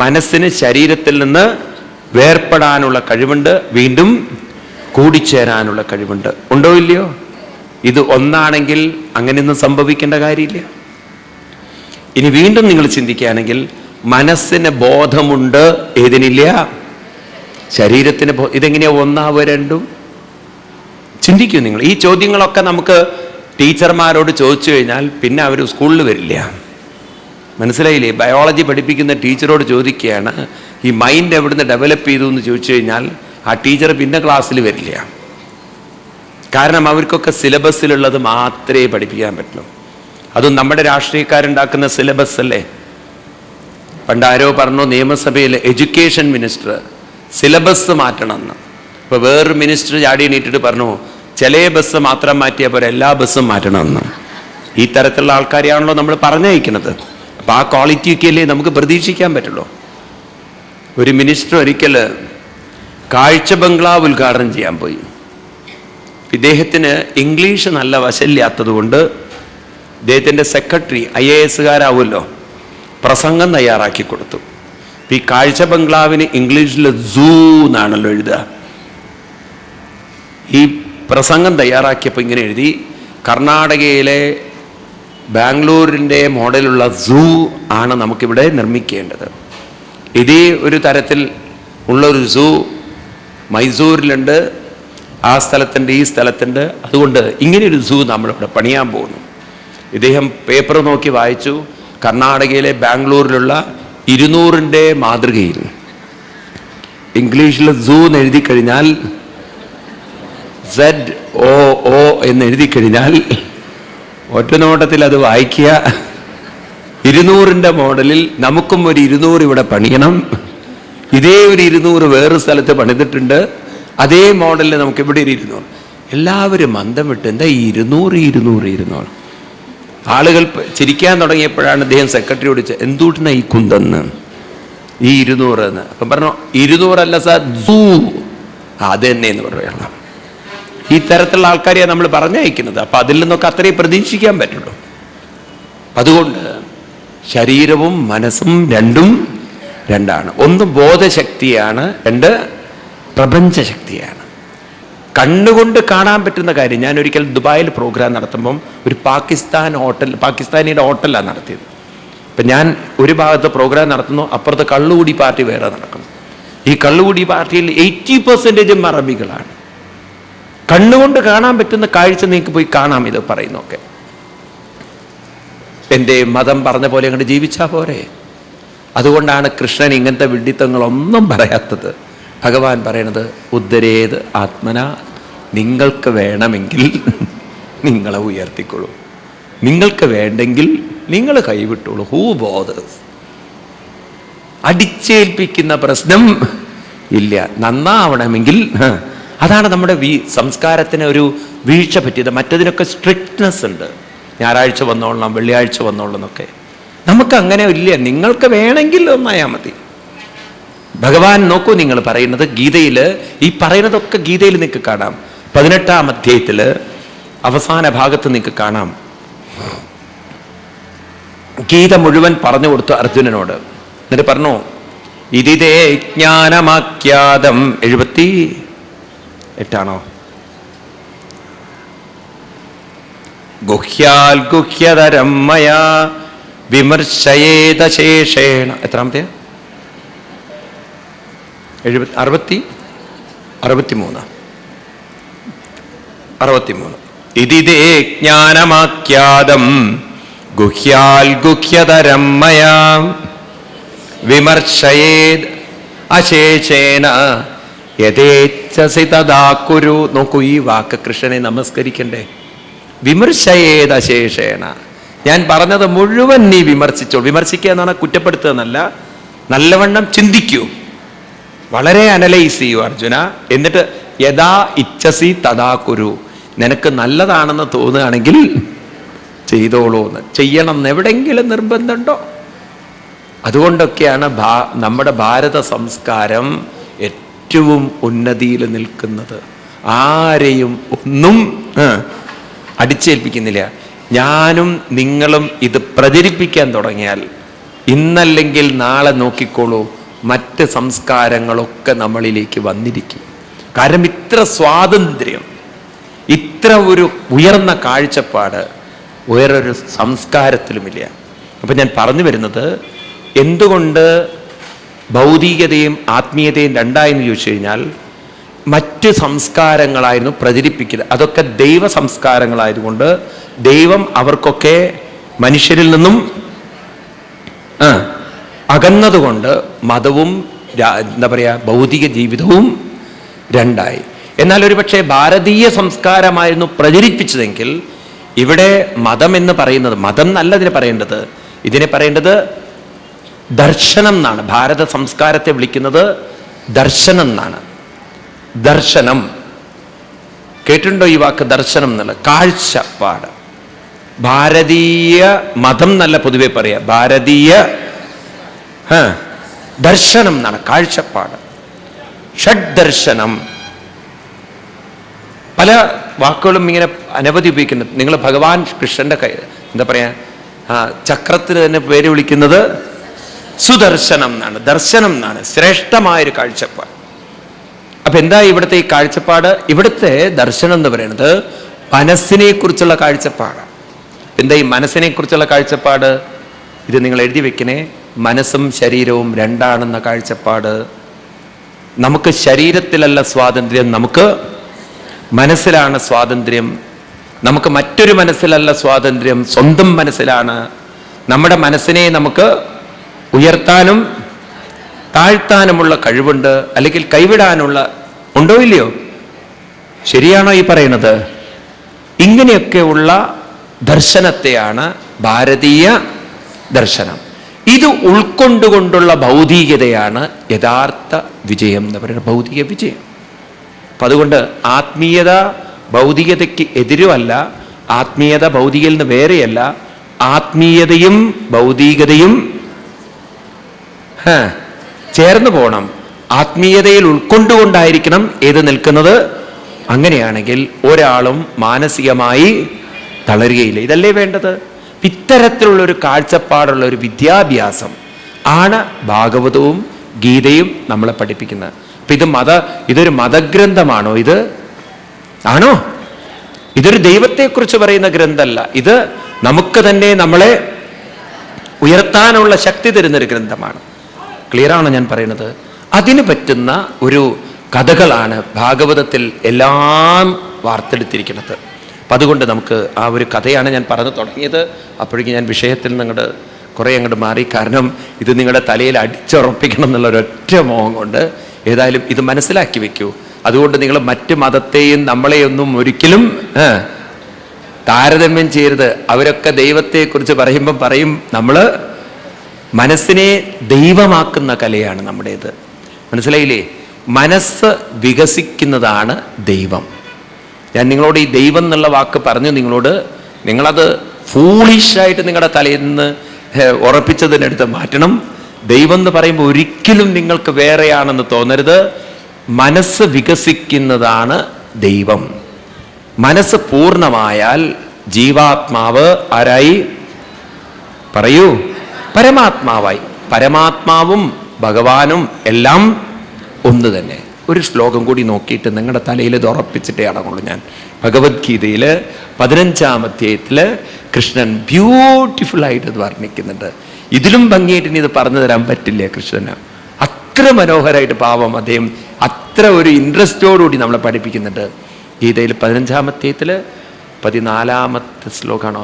മനസ്സിന് ശരീരത്തിൽ നിന്ന് വേർപ്പെടാനുള്ള കഴിവുണ്ട്, വീണ്ടും കൂടിച്ചേരാനുള്ള കഴിവുണ്ട്. ഉണ്ടോ ഇല്ലയോ? ഇത് ഒന്നാണെങ്കിൽ അങ്ങനെയൊന്നും സംഭവിക്കേണ്ട കാര്യമില്ല. ഇനി വീണ്ടും നിങ്ങൾ ചിന്തിക്കുകയാണെങ്കിൽ മനസ്സിന് ബോധമുണ്ട്, ഏതിനില്ല? ശരീരത്തിന്. ഇതെങ്ങനെയാ ഒന്നാവുക രണ്ടും? ചിന്തിക്കൂ നിങ്ങൾ. ഈ ചോദ്യങ്ങളൊക്കെ നമുക്ക് ടീച്ചർമാരോട് ചോദിച്ചു കഴിഞ്ഞാൽ പിന്നെ അവർ സ്കൂളിൽ വരില്ല. മനസ്സിലായില്ലേ? ബയോളജി പഠിപ്പിക്കുന്ന ടീച്ചറോട് ചോദിക്കുകയാണ് ഈ മൈൻഡ് എവിടുന്ന് ഡെവലപ്പ് ചെയ്തു എന്ന് ചോദിച്ചു കഴിഞ്ഞാൽ ആ ടീച്ചർ പിന്നെ ക്ലാസ്സിൽ വരില്ല. കാരണം അവർക്കൊക്കെ സിലബസിലുള്ളത് മാത്രമേ പഠിപ്പിക്കാൻ പറ്റുള്ളൂ. അതും നമ്മുടെ രാഷ്ട്രീയക്കാരുണ്ടാക്കുന്ന സിലബസ് അല്ലേ. പണ്ടാരോ പറഞ്ഞു നിയമസഭയിൽ എഡ്യൂക്കേഷൻ മിനിസ്റ്റർ സിലബസ് മാറ്റണമെന്ന്. ഇപ്പോൾ വേറൊരു മിനിസ്റ്റർ ചാടി എണീറ്റിട്ട് പറഞ്ഞു ചില ബസ് മാത്രം മാറ്റിയാൽ പോലെ എല്ലാ ബസ്സും മാറ്റണമെന്ന്. ഈ തരത്തിലുള്ള ആൾക്കാരെയാണല്ലോ നമ്മൾ പറഞ്ഞയക്കുന്നത്. അപ്പോൾ ആ ക്വാളിറ്റിയൊക്കെ അല്ലേ നമുക്ക് പ്രതീക്ഷിക്കാൻ പറ്റുള്ളൂ. ഒരു മിനിസ്റ്റർ ഒരിക്കൽ കാഴ്ച ബംഗ്ലാവ് ഉദ്ഘാടനം ചെയ്യാൻ പോയി. ഇദ്ദേഹത്തിന് ഇംഗ്ലീഷ് നല്ല വശമില്ലാത്തത് കൊണ്ട് ഇദ്ദേഹത്തിൻ്റെ സെക്രട്ടറി IAS പ്രസംഗം തയ്യാറാക്കി കൊടുത്തു. ഈ കാഴ്ച ബംഗ്ലാവിന് ഇംഗ്ലീഷിൽ സൂ എന്നാണല്ലോ എഴുതുക. ഈ പ്രസംഗം തയ്യാറാക്കിയപ്പോൾ ഇങ്ങനെ എഴുതി, കർണാടകയിലെ ബാംഗ്ലൂരിൻ്റെ മോഡലുള്ള സൂ ആണ് നമുക്കിവിടെ നിർമ്മിക്കേണ്ടത്. ഇതേ ഒരു തരത്തിൽ ഉള്ളൊരു സൂ മൈസൂരിലുണ്ട്, ആ സ്ഥലത്തുണ്ട്, ഈ സ്ഥലത്തുണ്ട്. അതുകൊണ്ട് ഇങ്ങനെയൊരു സൂ നമ്മളിവിടെ പണിയാൻ പോകുന്നു. ഇദ്ദേഹം പേപ്പർ നോക്കി വായിച്ചു. കർണാടകയിലെ ബാംഗ്ലൂരിലുള്ള 200ൻ്റെ മാതൃകയിൽ ഇംഗ്ലീഷിൽ സൂ എന്ന് എഴുതി കഴിഞ്ഞാൽ ZOO എന്ന് എഴുതി കഴിഞ്ഞാൽ ഒറ്റ നോട്ടത്തിൽ അത് വായിക്കുക. 200ൻ്റെ മോഡലിൽ നമുക്കും ഒരു 200 ഇവിടെ പണിയണം. ഇതേ ഒരു 200 വേറെ സ്ഥലത്ത് പണിതിട്ടുണ്ട്. അതേ മോഡലിൽ നമുക്ക് ഇവിടെ ഒരു 200. എല്ലാവരും മന്ദം വിട്ട് എന്താ 200. ആളുകൾ ചിരിക്കാൻ തുടങ്ങിയപ്പോഴാണ് അദ്ദേഹം സെക്രട്ടറിയോട് എന്തുകൊണ്ടാണ് ഈ കുന്തെന്ന്, ഈ 200 എന്ന്. അപ്പം പറഞ്ഞു 200 അല്ല സാർ, സൂ. അത് തന്നെ എന്ന് പറയണം. ഈ തരത്തിലുള്ള ആൾക്കാരെയാണ് നമ്മൾ പറഞ്ഞയക്കുന്നത്. അപ്പം അതിൽ നിന്നൊക്കെ അത്രയും പ്രതീക്ഷിക്കാൻ പറ്റുള്ളൂ. അതുകൊണ്ട് ശരീരവും മനസ്സും രണ്ടും രണ്ടാണ്. ഒന്ന് ബോധശക്തിയാണ്, രണ്ട് പ്രപഞ്ചശക്തിയാണ്. കണ്ണുകൊണ്ട് കാണാൻ പറ്റുന്ന കാര്യം. ഞാൻ ഒരിക്കൽ ദുബായിൽ പ്രോഗ്രാം നടത്തുമ്പം ഒരു പാകിസ്ഥാനിയുടെ ഹോട്ടലാണ് നടത്തിയത്. അപ്പം ഞാൻ ഒരു ഭാഗത്ത് പ്രോഗ്രാം നടത്തുന്നു, അപ്പുറത്ത് കള്ളുകൂടി പാർട്ടി വേറെ നടക്കുന്നു. ഈ കള്ളുകൂടി പാർട്ടിയിൽ 80% അറബികളാണ്. കണ്ണുകൊണ്ട് കാണാൻ പറ്റുന്ന കാഴ്ച നിങ്ങൾക്ക് പോയി കാണാം. ഇത് പറയുന്നൊക്കെ എൻ്റെ മതം പറഞ്ഞ പോലെ അങ്ങോട്ട് ജീവിച്ചാൽ പോരെ. അതുകൊണ്ടാണ് കൃഷ്ണൻ ഇങ്ങനത്തെ വിഡ്ഢിത്തങ്ങളൊന്നും പറയാത്തത്. ഭഗവാൻ പറയണത് ഉദ്ധരേത് ആത്മന, നിങ്ങൾക്ക് വേണമെങ്കിൽ നിങ്ങളെ ഉയർത്തിക്കൊള്ളൂ, നിങ്ങൾക്ക് വേണ്ടെങ്കിൽ നിങ്ങൾ കൈവിട്ടോളൂ. ഹൂ ബോധേഴ്സ്? അടിച്ചേൽപ്പിക്കുന്ന പ്രശ്നം ഇല്ല. നന്നാവണമെങ്കിൽ അതാണ് നമ്മുടെ സംസ്കാരത്തിന് ഒരു വീഴ്ച പറ്റിയത്. മറ്റതിനൊക്കെ സ്ട്രിക്ട്നെസ് ഉണ്ട്. ഞായറാഴ്ച വന്നോളണം, വെള്ളിയാഴ്ച വന്നോളണം എന്നൊക്കെ. നമുക്ക് അങ്ങനെ ഇല്ല. നിങ്ങൾക്ക് വേണമെങ്കിൽ ഒന്നായാൽ മതി. ഭഗവാൻ നോക്കൂ, നിങ്ങൾ പറയുന്നത് ഗീതയിൽ, ഈ പറയുന്നതൊക്കെ ഗീതയിൽ നിങ്ങൾക്ക് കാണാം. 18-ാം അധ്യായത്തിൽ അവസാന ഭാഗത്ത് നിങ്ങൾക്ക് കാണാം. ഗീത മുഴുവൻ പറഞ്ഞു കൊടുത്തു അർജുനനോട്. എന്നിട്ട് പറഞ്ഞു, ഇതിതേ ജ്ഞാനമാഖ്യാതം. 78 ഗുഹ്യാൽ ഗുഹ്യതരം മയാ വിമർശയേത ശേഷേണ. എത്രാമത്തെ? 63 ഇതിതേ ജ്ഞാനമാഖ്യാതം ഗുഹ്യാൽ ഗുഹ്യതരം മയാ വിമർശയേത് അശേഷേണ യഥേച്ഛസി തഥാ കുരു. നോക്കൂ, ഈ വാക്ക് കൃഷ്ണനെ നമസ്കരിക്കണ്ടേ. വിമർശയേത് അശേഷേണ. ഞാൻ പറഞ്ഞത് മുഴുവൻ നീ വിമർശിച്ചോ. വിമർശിക്കുക എന്നാണ് കുറ്റപ്പെടുത്തുക എന്നല്ല, നല്ലവണ്ണം ചിന്തിക്കൂ, വളരെ അനലൈസ് ചെയ്യൂ അർജുന. എന്നിട്ട് യഥാ ഇച്ഛസി തഥാ കുരു. നിനക്ക് നല്ലതാണെന്ന് തോന്നുകയാണെങ്കിൽ ചെയ്തോളൂ എന്ന്. ചെയ്യണം എന്ന് എവിടെയെങ്കിലും നിർബന്ധമുണ്ടോ? അതുകൊണ്ടൊക്കെയാണ് നമ്മുടെ ഭാരത സംസ്കാരം ഏറ്റവും ഉന്നതിയിൽ നിൽക്കുന്നത്. ആരെയും ഒന്നും അടിച്ചേൽപ്പിക്കുന്നില്ല. ഞാനും നിങ്ങളും ഇത് പ്രചരിപ്പിക്കാൻ തുടങ്ങിയാൽ ഇന്നല്ലെങ്കിൽ നാളെ നോക്കിക്കോളൂ, മറ്റ് സംസ്കാരങ്ങളൊക്കെ നമ്മളിലേക്ക് വന്നിരിക്കും. കാരണം ഇത്ര സ്വാതന്ത്ര്യം, ഇത്ര ഒരു ഉയർന്ന കാഴ്ചപ്പാട് വേറൊരു സംസ്കാരത്തിലുമില്ല. അപ്പം ഞാൻ പറഞ്ഞു വരുന്നത്, എന്തുകൊണ്ട് ഭൗതികതയും ആത്മീയതയും രണ്ടായെന്ന് ചോദിച്ചു കഴിഞ്ഞാൽ, മറ്റ് സംസ്കാരങ്ങളായിരുന്നു പ്രചരിപ്പിക്കുന്നത്. അതൊക്കെ ദൈവ സംസ്കാരങ്ങളായതുകൊണ്ട് ദൈവം അവർക്കൊക്കെ മനുഷ്യരിൽ നിന്നും അകന്നതുകൊണ്ട് മതവും എന്താ പറയുക ഭൗതിക ജീവിതവും രണ്ടായി. എന്നാൽ ഒരു പക്ഷേ ഭാരതീയ സംസ്കാരമായിരുന്നു പ്രചരിപ്പിച്ചതെങ്കിൽ ഇവിടെ മതം എന്ന് പറയുന്നത്, മതം എന്നല്ല ഇതിനെ പറയേണ്ടത്, ഇതിനെ പറയേണ്ടത് ദർശനം എന്നാണ്. ഭാരത സംസ്കാരത്തെ വിളിക്കുന്നത് ദർശനം എന്നാണ്. ദർശനം കേട്ടിട്ടുണ്ടോ ഈ വാക്ക്? ദർശനം എന്നുള്ള കാഴ്ചപ്പാട്. ഭാരതീയ മതം എന്നല്ല പൊതുവെ പറയാ, ഭാരതീയ ദർശനം എന്നാണ്, കാഴ്ചപ്പാട്. ഷഡ് ദർശനം. പല വാക്കുകളും ഇങ്ങനെ അനവധി ഉപയോഗിക്കുന്നത്. നിങ്ങൾ ഭഗവാൻ കൃഷ്ണന്റെ എന്താ പറയാ, ചക്രത്തിന് തന്നെ പേര് വിളിക്കുന്നത് സുദർശനം എന്നാണ്, ദർശനം എന്നാണ്, ശ്രേഷ്ഠമായൊരു കാഴ്ചപ്പാട്. അപ്പൊ എന്താ ഇവിടുത്തെ ഈ കാഴ്ചപ്പാട്? ഇവിടുത്തെ ദർശനം എന്ന് പറയുന്നത് മനസ്സിനെ കുറിച്ചുള്ള കാഴ്ചപ്പാടാണ്. എന്താ ഈ മനസ്സിനെ കുറിച്ചുള്ള കാഴ്ചപ്പാട്? ഇത് നിങ്ങൾ എഴുതി വെക്കണേ. മനസ്സും ശരീരവും രണ്ടാണെന്ന കാഴ്ചപ്പാട്. നമുക്ക് ശരീരത്തിലല്ല സ്വാതന്ത്ര്യം, നമുക്ക് മനസ്സിലാണ് സ്വാതന്ത്ര്യം. നമുക്ക് മറ്റൊരു മനസ്സിലല്ല സ്വാതന്ത്ര്യം, സ്വന്തം മനസ്സിലാണ്. നമ്മുടെ മനസ്സിനെ നമുക്ക് ഉയർത്താനും താഴ്ത്താനുമുള്ള കഴിവുണ്ട്, അല്ലെങ്കിൽ കൈവിടാനുള്ള ഉണ്ടോ ഇല്ലയോ? ശരിയാണോ ഈ പറയുന്നത്? ഇങ്ങനെയൊക്കെയുള്ള ദർശനത്തെയാണ് ഭാരതീയ ദർശനം. ഇത് ഉൾക്കൊണ്ടുകൊണ്ടുള്ള ഭൗതികതയാണ് യഥാർത്ഥ വിജയം എന്ന് പറയുന്നത്, ഭൗതിക വിജയം. അപ്പം അതുകൊണ്ട് ആത്മീയത ഭൗതികതയ്ക്ക് എതിരുമല്ല, ആത്മീയത ഭൗതികയിൽ നിന്ന് വേറെയല്ല. ആത്മീയതയും ഭൗതികതയും ചേർന്ന് പോകണം. ആത്മീയതയിൽ ഉൾക്കൊണ്ടുകൊണ്ടായിരിക്കണം ഏത് നിൽക്കുന്നത്. അങ്ങനെയാണെങ്കിൽ ഒരാളും മാനസികമായി തളരുകയില്ല. ഇതല്ലേ വേണ്ടത്? ഇത്തരത്തിലുള്ളൊരു കാഴ്ചപ്പാടുള്ള ഒരു വിദ്യാഭ്യാസം ആണ് ഭാഗവതവും ഗീതയും നമ്മളെ പഠിപ്പിക്കുന്നത്. അപ്പൊ ഇതൊരു മതഗ്രന്ഥമാണോ? ഇത് ആണോ? ഇതൊരു ദൈവത്തെക്കുറിച്ച് പറയുന്ന ഗ്രന്ഥമല്ല. ഇത് നമുക്ക് തന്നെ നമ്മളെ ഉയർത്താനുള്ള ശക്തി തരുന്നൊരു ഗ്രന്ഥമാണ്. ക്ലിയർ ആണോ ഞാൻ പറയുന്നത്? അതിന് പറ്റുന്ന ഒരു കഥകളാണ് ഭാഗവതത്തിൽ എല്ലാം വാർത്തെടുത്തിരിക്കുന്നത്. അപ്പം അതുകൊണ്ട് നമുക്ക് ആ ഒരു കഥയാണ് ഞാൻ പറഞ്ഞു തുടങ്ങിയത്. അപ്പോഴേക്കും ഞാൻ വിഷയത്തിൽ നിങ്ങളുടെ കുറേ അങ്ങോട്ട് മാറി. കാരണം ഇത് നിങ്ങളുടെ തലയിൽ അടിച്ചുറപ്പിക്കണം എന്നുള്ള ഒരൊറ്റ മോഹം കൊണ്ട്. ഏതായാലും ഇത് മനസ്സിലാക്കി വെക്കൂ. അതുകൊണ്ട് നിങ്ങൾ മറ്റ് മതത്തെയും നമ്മളെയൊന്നും ഒരിക്കലും താരതമ്യം ചെയ്യരുത്. അവരൊക്കെ ദൈവത്തെക്കുറിച്ച് പറയുമ്പം പറയും, നമ്മൾ മനസ്സിനെ ദൈവമാക്കുന്ന കലയാണ് നമ്മുടേത്. മനസ്സിലായില്ലേ? മനസ്സ് വികസിക്കുന്നതാണ് ദൈവം. ഞാൻ നിങ്ങളോട് ഈ ദൈവം എന്നുള്ള വാക്ക് പറഞ്ഞു നിങ്ങളത് ഫൂളിഷായിട്ട് നിങ്ങളുടെ തലയിൽ നിന്ന് ഉറപ്പിച്ചതിനടുത്ത് മാറ്റണം. ദൈവം എന്ന് പറയുമ്പോൾ ഒരിക്കലും നിങ്ങൾക്ക് വേറെയാണെന്ന് തോന്നരുത്. മനസ്സ് വികസിക്കുന്നതാണ് ദൈവം. മനസ്സ് പൂർണ്ണമായാൽ ജീവാത്മാവ് ആരായി? പറയൂ. പരമാത്മാവായി. പരമാത്മാവും ഭഗവാനും എല്ലാം ഒന്ന് തന്നെ. ഒരു ശ്ലോകം കൂടി നോക്കിയിട്ട് നിങ്ങളുടെ തലയിൽ ഇത് ഉറപ്പിച്ചിട്ടേ അടങ്ങുള്ളൂ ഞാൻ. ഭഗവത്ഗീതയിൽ 15-ാം അധ്യായത്തിൽ കൃഷ്ണൻ ബ്യൂട്ടിഫുൾ ആയിട്ട് ഇത് വർണ്ണിക്കുന്നുണ്ട്. ഇതിലും ഭംഗിയായിട്ട് ഇനി ഇത് പറഞ്ഞു തരാൻ പറ്റില്ല കൃഷ്ണന്. അത്ര മനോഹരമായിട്ട് പാവം അദ്ദേഹം അത്ര ഒരു ഇൻട്രസ്റ്റോടുകൂടി നമ്മളെ പഠിപ്പിക്കുന്നുണ്ട്. ഗീതയിൽ 15-ാമത്തെ 14-ാമത്തെ ശ്ലോകമാണോ?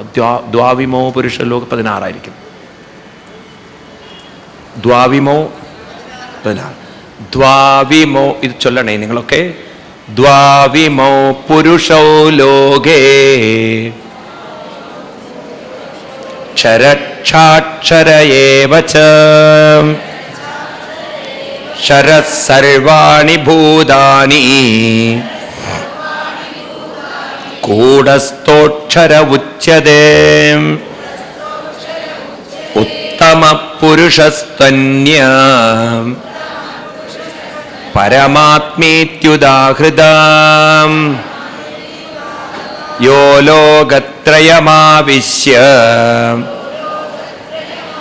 ദ്വാവിമോ പുരുഷ ലോക 16 ദ്വാവിമോ 16. ദ്വാവിമോ, ഇത് ചൊല്ലണേ നിങ്ങളൊക്കെ. ദ്വാവിമോ പുരുഷോ ലോകേ ക്ഷരക്ഷാക്ഷര ഏവ ച ക്ഷരഃ സർവാണി ഭൂതാനി കൂടസ്ഥോക്ഷര ഉച്യതേ ഉത്തമ പുരുഷസ്ത്വന്യ പരമാത്മേത്യുദാഹൃതം യോ ലോകത്രയമാവിശ്യ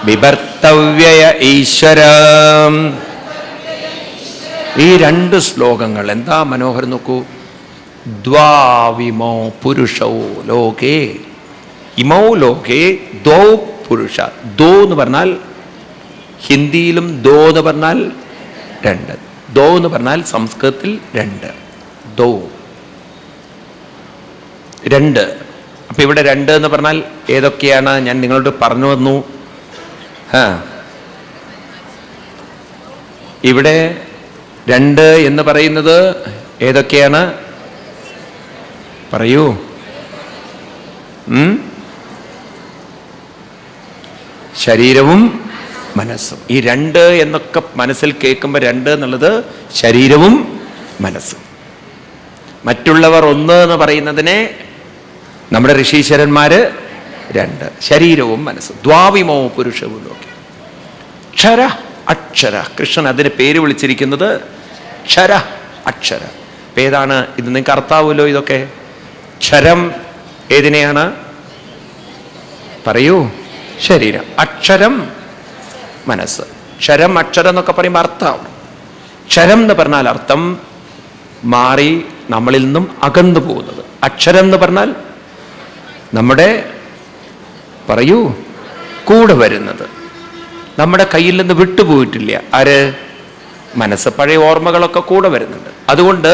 വിഭർത്തവ്യയ ഈശ്വരം. ഈ 2 ശ്ലോകങ്ങൾ എന്താ മനോഹരം നോക്കൂ. ദ്വാവിമോ പുരുഷോ ലോകേ, ഇമോ ലോകേ ദ്വൗ പുരുഷ. ദോ എന്ന് പറഞ്ഞാൽ ഹിന്ദിയിലും ദോ എന്ന് പറഞ്ഞാൽ 2, ദോ എന്ന് പറഞ്ഞാൽ സംസ്കൃതത്തിൽ 2, ദോ 2. അപ്പൊ ഇവിടെ 2 എന്ന് പറഞ്ഞാൽ ഏതൊക്കെയാണ്? ഞാൻ നിങ്ങളോട് പറഞ്ഞു വന്നു. ഇവിടെ 2 എന്ന് പറയുന്നത് ഏതൊക്കെയാണ്? പറയൂ. ശരീരവും മനസ്സും. ഈ 2 എന്നൊക്കെ മനസ്സിൽ കേൾക്കുമ്പോൾ 2 എന്നുള്ളത് ശരീരവും മനസ്സും. മറ്റുള്ളവർ 1 എന്ന് പറയുന്നതിനെ നമ്മുടെ ഋഷീശ്വരന്മാര് 2, ശരീരവും മനസ്സും. ദ്വാവിമോ പുരുഷവും ലോകേ ക്ഷര അക്ഷര. കൃഷ്ണൻ അതിന് പേര് വിളിച്ചിരിക്കുന്നത് ക്ഷര അക്ഷര. ഏതാണ് ഇത്? നിങ്ങൾക്ക് അർത്ഥാവുമല്ലോ ഇതൊക്കെ. ക്ഷരം ഏതിനെയാണ്? പറയൂ. ശരീരം. അക്ഷരം മനസ്സ്. ക്ഷരം അക്ഷരം എന്നൊക്കെ പറയുമ്പോൾ അർത്ഥമാവും. ക്ഷരം എന്ന് പറഞ്ഞാൽ അർത്ഥം മാറി നമ്മളിൽ നിന്നും അകന്നു പോകുന്നത്. അക്ഷരം എന്ന് പറഞ്ഞാൽ നമ്മുടെ, പറയൂ, കൂടെ വരുന്നത്, നമ്മുടെ കയ്യിൽ നിന്ന് വിട്ടുപോയിട്ടില്ല. ആര്? മനസ്സ്. പഴയ ഓർമ്മകളൊക്കെ കൂടെ വരുന്നുണ്ട്. അതുകൊണ്ട്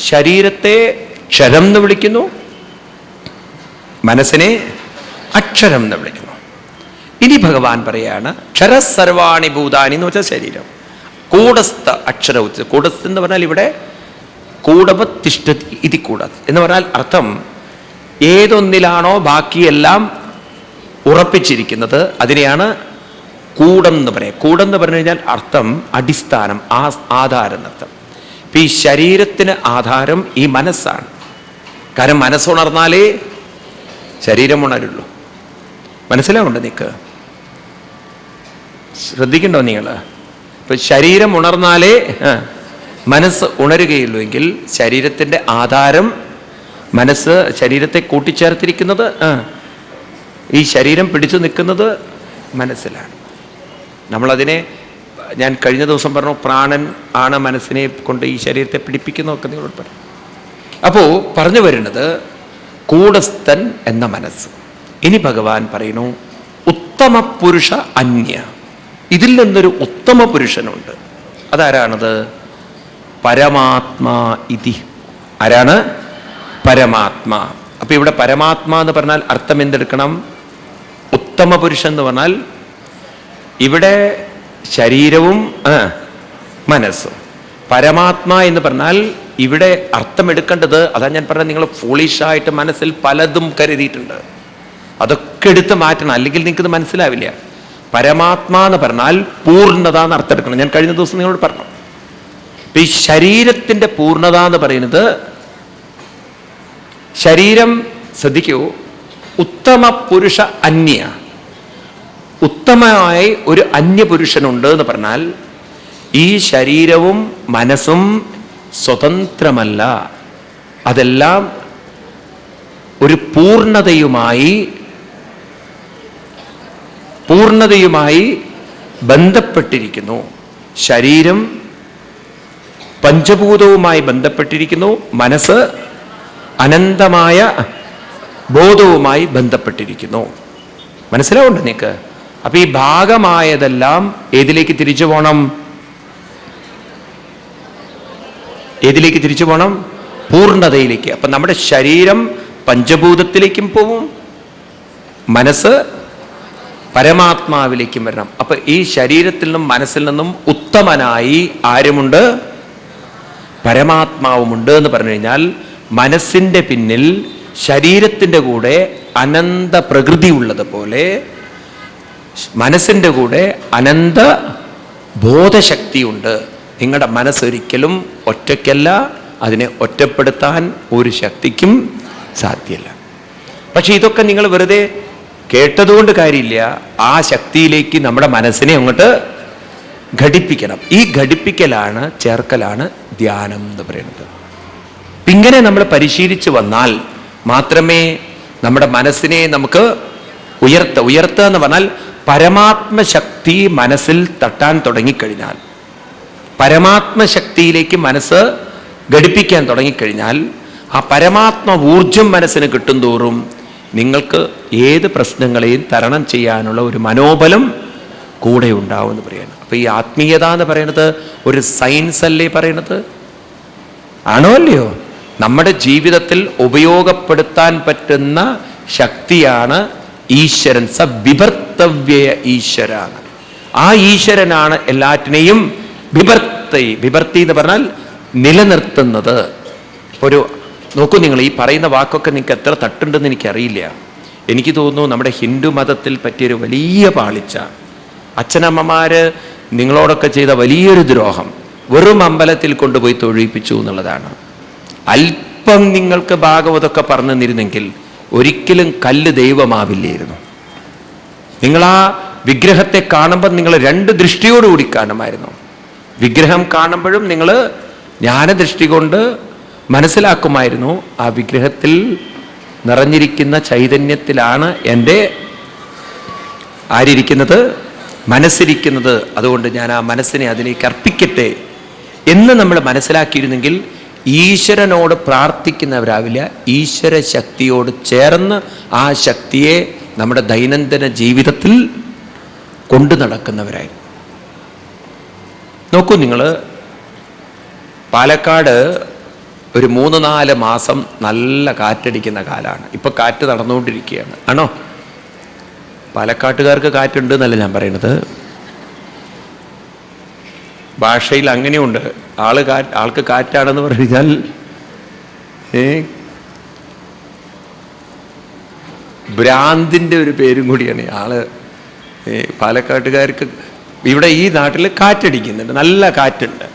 ശരീരത്തെ ക്ഷരം എന്ന് വിളിക്കുന്നു, മനസ്സിനെ അക്ഷരം എന്ന് വിളിക്കുന്നു. ഇനി ഭഗവാൻ പറയാണ് ക്ഷര സർവാണി ഭൂതാനി എന്ന് വെച്ചാൽ ശരീരം. കൂടസ്ഥ അക്ഷര ഉച്ച. കൂടസ്ഥ എന്ന് പറഞ്ഞാൽ ഇവിടെ കൂടവത് തിഷ്ഠതി ഇതി കൂടത് എന്ന് പറഞ്ഞാൽ അർത്ഥം ഏതൊന്നിലാണോ ബാക്കിയെല്ലാം ഉറപ്പിച്ചിരിക്കുന്നത് അതിനെയാണ് കൂടം എന്ന് പറയാം. കൂടം എന്ന് പറഞ്ഞു കഴിഞ്ഞാൽ അർത്ഥം അടിസ്ഥാനം, ആധാരം എന്നർത്ഥം. ഇപ്പം ഈ ശരീരത്തിന് ആധാരം ഈ മനസ്സാണ്. കാരണം മനസ്സുണർന്നാലേ ശരീരം ഉണരുള്ളൂ. മനസ്സിലാവുണ്ടോ? നിക്ക് ശ്രദ്ധിക്കണ്ടോ നിങ്ങൾ? ഇപ്പൊ ശരീരം ഉണർന്നാലേ മനസ്സ് ഉണരുകയുള്ളൂ. എങ്കിൽ ശരീരത്തിന്റെ ആധാരം മനസ്സ്. ശരീരത്തെ കൂട്ടിച്ചേർത്തിരിക്കുന്നത്, ഈ ശരീരം പിടിച്ചു നിൽക്കുന്നത് മനസ്സിലാണ്. നമ്മളതിനെ, ഞാൻ കഴിഞ്ഞ ദിവസം പറഞ്ഞു, പ്രാണൻ ആണ് മനസ്സിനെ കൊണ്ട് ഈ ശരീരത്തെ പിടിപ്പിക്കുന്നതൊക്കെ നിങ്ങളോട് പറഞ്ഞു. അപ്പോൾ പറഞ്ഞു വരുന്നത് കൂടസ്ഥൻ എന്ന മനസ്സ്. ഇനി ഭഗവാൻ പറയുന്നു ഉത്തമ പുരുഷ അന്യ. ഇതിൽ നിന്നൊരു ഉത്തമ പുരുഷനുണ്ട്. അതാരാണത്? പരമാത്മാ ഇതി. ആരാണ്? പരമാത്മാ. അപ്പൊ ഇവിടെ പരമാത്മാ എന്ന് പറഞ്ഞാൽ അർത്ഥം എന്തെടുക്കണം? ഉത്തമ പുരുഷൻ എന്ന് പറഞ്ഞാൽ ഇവിടെ ശരീരവും മനസ്സും. പരമാത്മാ എന്ന് പറഞ്ഞാൽ ഇവിടെ അർത്ഥമെടുക്കേണ്ടത്, അതാ ഞാൻ പറഞ്ഞത്, നിങ്ങൾ ഫൂളിഷായിട്ട് മനസ്സിൽ പലതും കരുതിയിട്ടുണ്ട്. അതൊക്കെ എടുത്ത് മാറ്റണം, അല്ലെങ്കിൽ നിങ്ങൾക്കിത് മനസ്സിലാവില്ല. പരമാത്മാ എന്ന് പറഞ്ഞാൽ പൂർണ്ണത എന്ന് അർത്ഥം എടുക്കണം. ഞാൻ കഴിഞ്ഞ ദിവസം നിങ്ങളോട് പറഞ്ഞു. ഈ ശരീരത്തിന്റെ പൂർണ്ണത എന്ന് പറയുന്നത്, ശരീരം ശ്രദ്ധിക്കൂ, ഉത്തമ പുരുഷ അന്യ, ഉത്തമമായി ഒരു അന്യപുരുഷനുണ്ട് എന്ന് പറഞ്ഞാൽ ഈ ശരീരവും മനസ്സും സ്വതന്ത്രമല്ല. അതെല്ലാം ഒരു പൂർണ്ണതയുമായി ബന്ധപ്പെട്ടിരിക്കുന്നു. ശരീരം പഞ്ചഭൂതവുമായി ബന്ധപ്പെട്ടിരിക്കുന്നു. മനസ്സ് അനന്തമായ ബോധവുമായി ബന്ധപ്പെട്ടിരിക്കുന്നു. മനസ്സിലാവുണ്ടോ നിങ്ങൾക്ക്? അപ്പൊ ഈ ഭാഗമായതെല്ലാം ഏതിലേക്ക് തിരിച്ചു പോകണം? ഏതിലേക്ക് തിരിച്ചു പോകണം? പൂർണ്ണതയിലേക്ക്. അപ്പം നമ്മുടെ ശരീരം പഞ്ചഭൂതത്തിലേക്കും പോവും, മനസ്സ് പരമാത്മാവിലേക്കും വരണം. അപ്പൊ ഈ ശരീരത്തിൽ നിന്നും മനസ്സിൽ നിന്നും ഉത്തമനായി ആരുമുണ്ട്? പരമാത്മാവുമുണ്ട് എന്ന് പറഞ്ഞു കഴിഞ്ഞാൽ മനസ്സിന്റെ പിന്നിൽ ശരീരത്തിന്റെ കൂടെ അനന്ത പ്രകൃതി ഉള്ളതുപോലെ മനസ്സിന്റെ കൂടെ അനന്ത ബോധശക്തിയുണ്ട്. നിങ്ങളുടെ മനസ്സൊരിക്കലും ഒറ്റയ്ക്കല്ല, അതിനെ ഒറ്റപ്പെടുത്താൻ ഒരു ശക്തിക്കും സാധ്യമല്ല. പക്ഷെ ഇതൊക്കെ നിങ്ങൾ വെറുതെ കേട്ടതുകൊണ്ട് കാര്യമില്ല. ആ ശക്തിയിലേക്ക് നമ്മുടെ മനസ്സിനെ അങ്ങോട്ട് ഘടിപ്പിക്കണം. ഈ ഘടിപ്പിക്കലാണ്, ചേർക്കലാണ് ധ്യാനം എന്ന് പറയുന്നത്. ഇങ്ങനെ നമ്മൾ പരിശീലിച്ചു വന്നാൽ മാത്രമേ നമ്മുടെ മനസ്സിനെ നമുക്ക് ഉയർത്തുക എന്ന് പറഞ്ഞാൽ പരമാത്മശക്തി മനസ്സിൽ തട്ടാൻ തുടങ്ങിക്കഴിഞ്ഞാൽ, പരമാത്മശക്തിയിലേക്ക് മനസ്സ് ഘടിപ്പിക്കാൻ തുടങ്ങിക്കഴിഞ്ഞാൽ, ആ പരമാത്മ ഊർജം മനസ്സിന് കിട്ടും തോറും നിങ്ങൾക്ക് ഏത് പ്രശ്നങ്ങളെയും തരണം ചെയ്യാനുള്ള ഒരു മനോബലം കൂടെ ഉണ്ടാവും എന്ന് പറയാണ്. അപ്പൊ ഈ ആത്മീയത എന്ന് പറയുന്നത് ഒരു സയൻസ് അല്ലേ പറയുന്നത്? ആണോ അല്ലയോ? നമ്മുടെ ജീവിതത്തിൽ ഉപയോഗപ്പെടുത്താൻ പറ്റുന്ന ശക്തിയാണ് ഈശ്വരൻ. സ വിഭർത്തവ്യ ഈശ്വരാണ്. ആ ഈശ്വരനാണ് എല്ലാറ്റിനെയും വിഭർത്തി എന്ന് പറഞ്ഞാൽ നിലനിർത്തുന്നത്. ഒരു നോക്കൂ, നിങ്ങൾ ഈ പറയുന്ന വാക്കൊക്കെ നിങ്ങൾക്ക് എത്ര തട്ടുണ്ടെന്ന് എനിക്കറിയില്ല. എനിക്ക് തോന്നുന്നു നമ്മുടെ ഹിന്ദു മതത്തിൽ പറ്റിയൊരു വലിയ പാളിച്ച, അച്ഛനമ്മമാര് നിങ്ങളോടൊക്കെ ചെയ്ത വലിയൊരു ദ്രോഹം വെറും അമ്പലത്തിൽ കൊണ്ടുപോയി തൊഴിപ്പിച്ചു എന്നുള്ളതാണ്. അല്പം നിങ്ങൾക്ക് ഭാഗവതമൊക്കെ പറഞ്ഞു തന്നിരുന്നെങ്കിൽ ഒരിക്കലും കല്ല് ദൈവമാവില്ലായിരുന്നു. നിങ്ങൾ ആ വിഗ്രഹത്തെ കാണുമ്പോൾ നിങ്ങൾ രണ്ട് ദൃഷ്ടിയോടുകൂടി കാണുമായിരുന്നു. വിഗ്രഹം കാണുമ്പോഴും നിങ്ങൾ ജ്ഞാനദൃഷ്ടി കൊണ്ട് മനസ്സിലാക്കുമായിരുന്നു, ആ വിഗ്രഹത്തിൽ നിറഞ്ഞിരിക്കുന്ന ചൈതന്യത്തിലാണ് എൻ്റെ ആരിയിരിക്കുന്നത്? മനസ്സിരിക്കുന്നത്. അതുകൊണ്ട് ഞാൻ ആ മനസ്സിനെ അതിലേക്ക് അർപ്പിക്കട്ടെ എന്ന് നമ്മൾ മനസ്സിലാക്കിയിരുന്നെങ്കിൽ ഈശ്വരനോട് പ്രാർത്ഥിക്കുന്നവരാവില്ല, ഈശ്വര ശക്തിയോട് ചേർന്ന് ആ ശക്തിയെ നമ്മുടെ ദൈനംദിന ജീവിതത്തിൽ കൊണ്ടു നടക്കുന്നവരായി. നോക്കൂ, നിങ്ങൾ പാലക്കാട് ഒരു 3-4 മാസം നല്ല കാറ്റടിക്കുന്ന കാലമാണ്. ഇപ്പൊ കാറ്റ് നടന്നുകൊണ്ടിരിക്കുകയാണ്. ആണോ? പാലക്കാട്ടുകാർക്ക് കാറ്റുണ്ട് എന്നല്ല ഞാൻ പറയുന്നത്. ഭാഷയിൽ അങ്ങനെയുണ്ട്. ആൾക്ക് കാറ്റാണെന്ന് പറഞ്ഞു കഴിഞ്ഞാൽ ഭ്രാന്തിൻ്റെ ഒരു പേരും കൂടിയാണ് ആള്. പാലക്കാട്ടുകാർക്ക് ഇവിടെ ഈ നാട്ടിൽ കാറ്റടിക്കുന്നുണ്ട്, നല്ല കാറ്റുണ്ട്.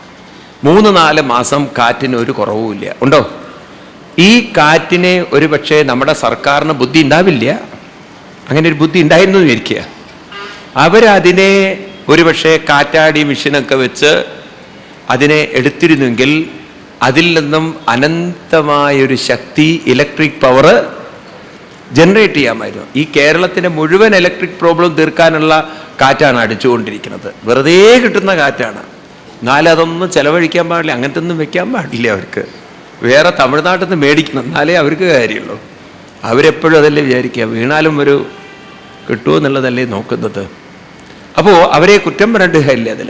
3-4 മാസം കാറ്റിന് ഒരു കുറവുമില്ല. ഉണ്ടോ? ഈ കാറ്റിനെ ഒരു പക്ഷേ നമ്മുടെ സർക്കാരിന് ബുദ്ധി ഉണ്ടാവില്ല. അങ്ങനെ ഒരു ബുദ്ധി ഉണ്ടായിരുന്നു വിചാരിക്കുക. അവരതിനെ ഒരുപക്ഷെ കാറ്റാടി മെഷീനൊക്കെ വെച്ച് അതിനെ എടുത്തിരുന്നെങ്കിൽ അതിൽ നിന്നും അനന്തമായൊരു ശക്തി, ഇലക്ട്രിക് പവർ ജനറേറ്റ് ചെയ്യാമായിരുന്നു. ഈ കേരളത്തിൻ്റെ മുഴുവൻ ഇലക്ട്രിക് പ്രോബ്ലം തീർക്കാനുള്ള കാറ്റാണ് അടിച്ചുകൊണ്ടിരിക്കുന്നത്. വെറുതെ കിട്ടുന്ന കാറ്റാണ്. എന്നാലും അതൊന്നും ചെലവഴിക്കാൻ പാടില്ല, അങ്ങനത്തെ ഒന്നും വെക്കാൻ പാടില്ല. അവർക്ക് വേറെ തമിഴ്നാട്ടിൽ നിന്ന് മേടിക്കണം, എന്നാലേ അവർക്ക് കാര്യമുള്ളൂ. അവരെപ്പോഴും അതല്ലേ വിചാരിക്കുക, വീണാലും ഒരു കിട്ടുമെന്നുള്ളതല്ലേ നോക്കുന്നത്. അപ്പോൾ അവരെ കുറ്റം പറയേണ്ട കാര്യമില്ല അതിൽ.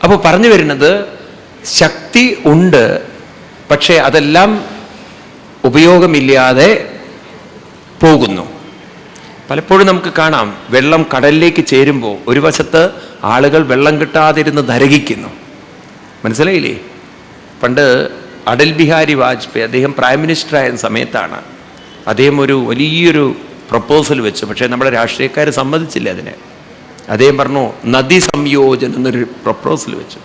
അപ്പോൾ പറഞ്ഞു വരുന്നത്, ശക്തി ഉണ്ട്, പക്ഷേ അതെല്ലാം ഉപയോഗമില്ലാതെ പോകുന്നു. പലപ്പോഴും നമുക്ക് കാണാം, വെള്ളം കടലിലേക്ക് ചേരുമ്പോൾ ഒരു വശത്ത് ആളുകൾ വെള്ളം കിട്ടാതിരുന്ന് നരകിക്കുന്നു. മനസ്സിലായില്ലേ? പണ്ട് അടൽ ബിഹാരി വാജ്പേയി അദ്ദേഹം പ്രൈം മിനിസ്റ്റർ ആയ സമയത്താണ് അദ്ദേഹം ഒരു വലിയൊരു പ്രപ്പോസൽ വെച്ചു. പക്ഷേ നമ്മുടെ രാഷ്ട്രീയക്കാർ സമ്മതിച്ചില്ല അതിനെ. അദ്ദേഹം പറഞ്ഞു, നദി സംയോജനം എന്നൊരു പ്രപ്പോസൽ വെച്ചു.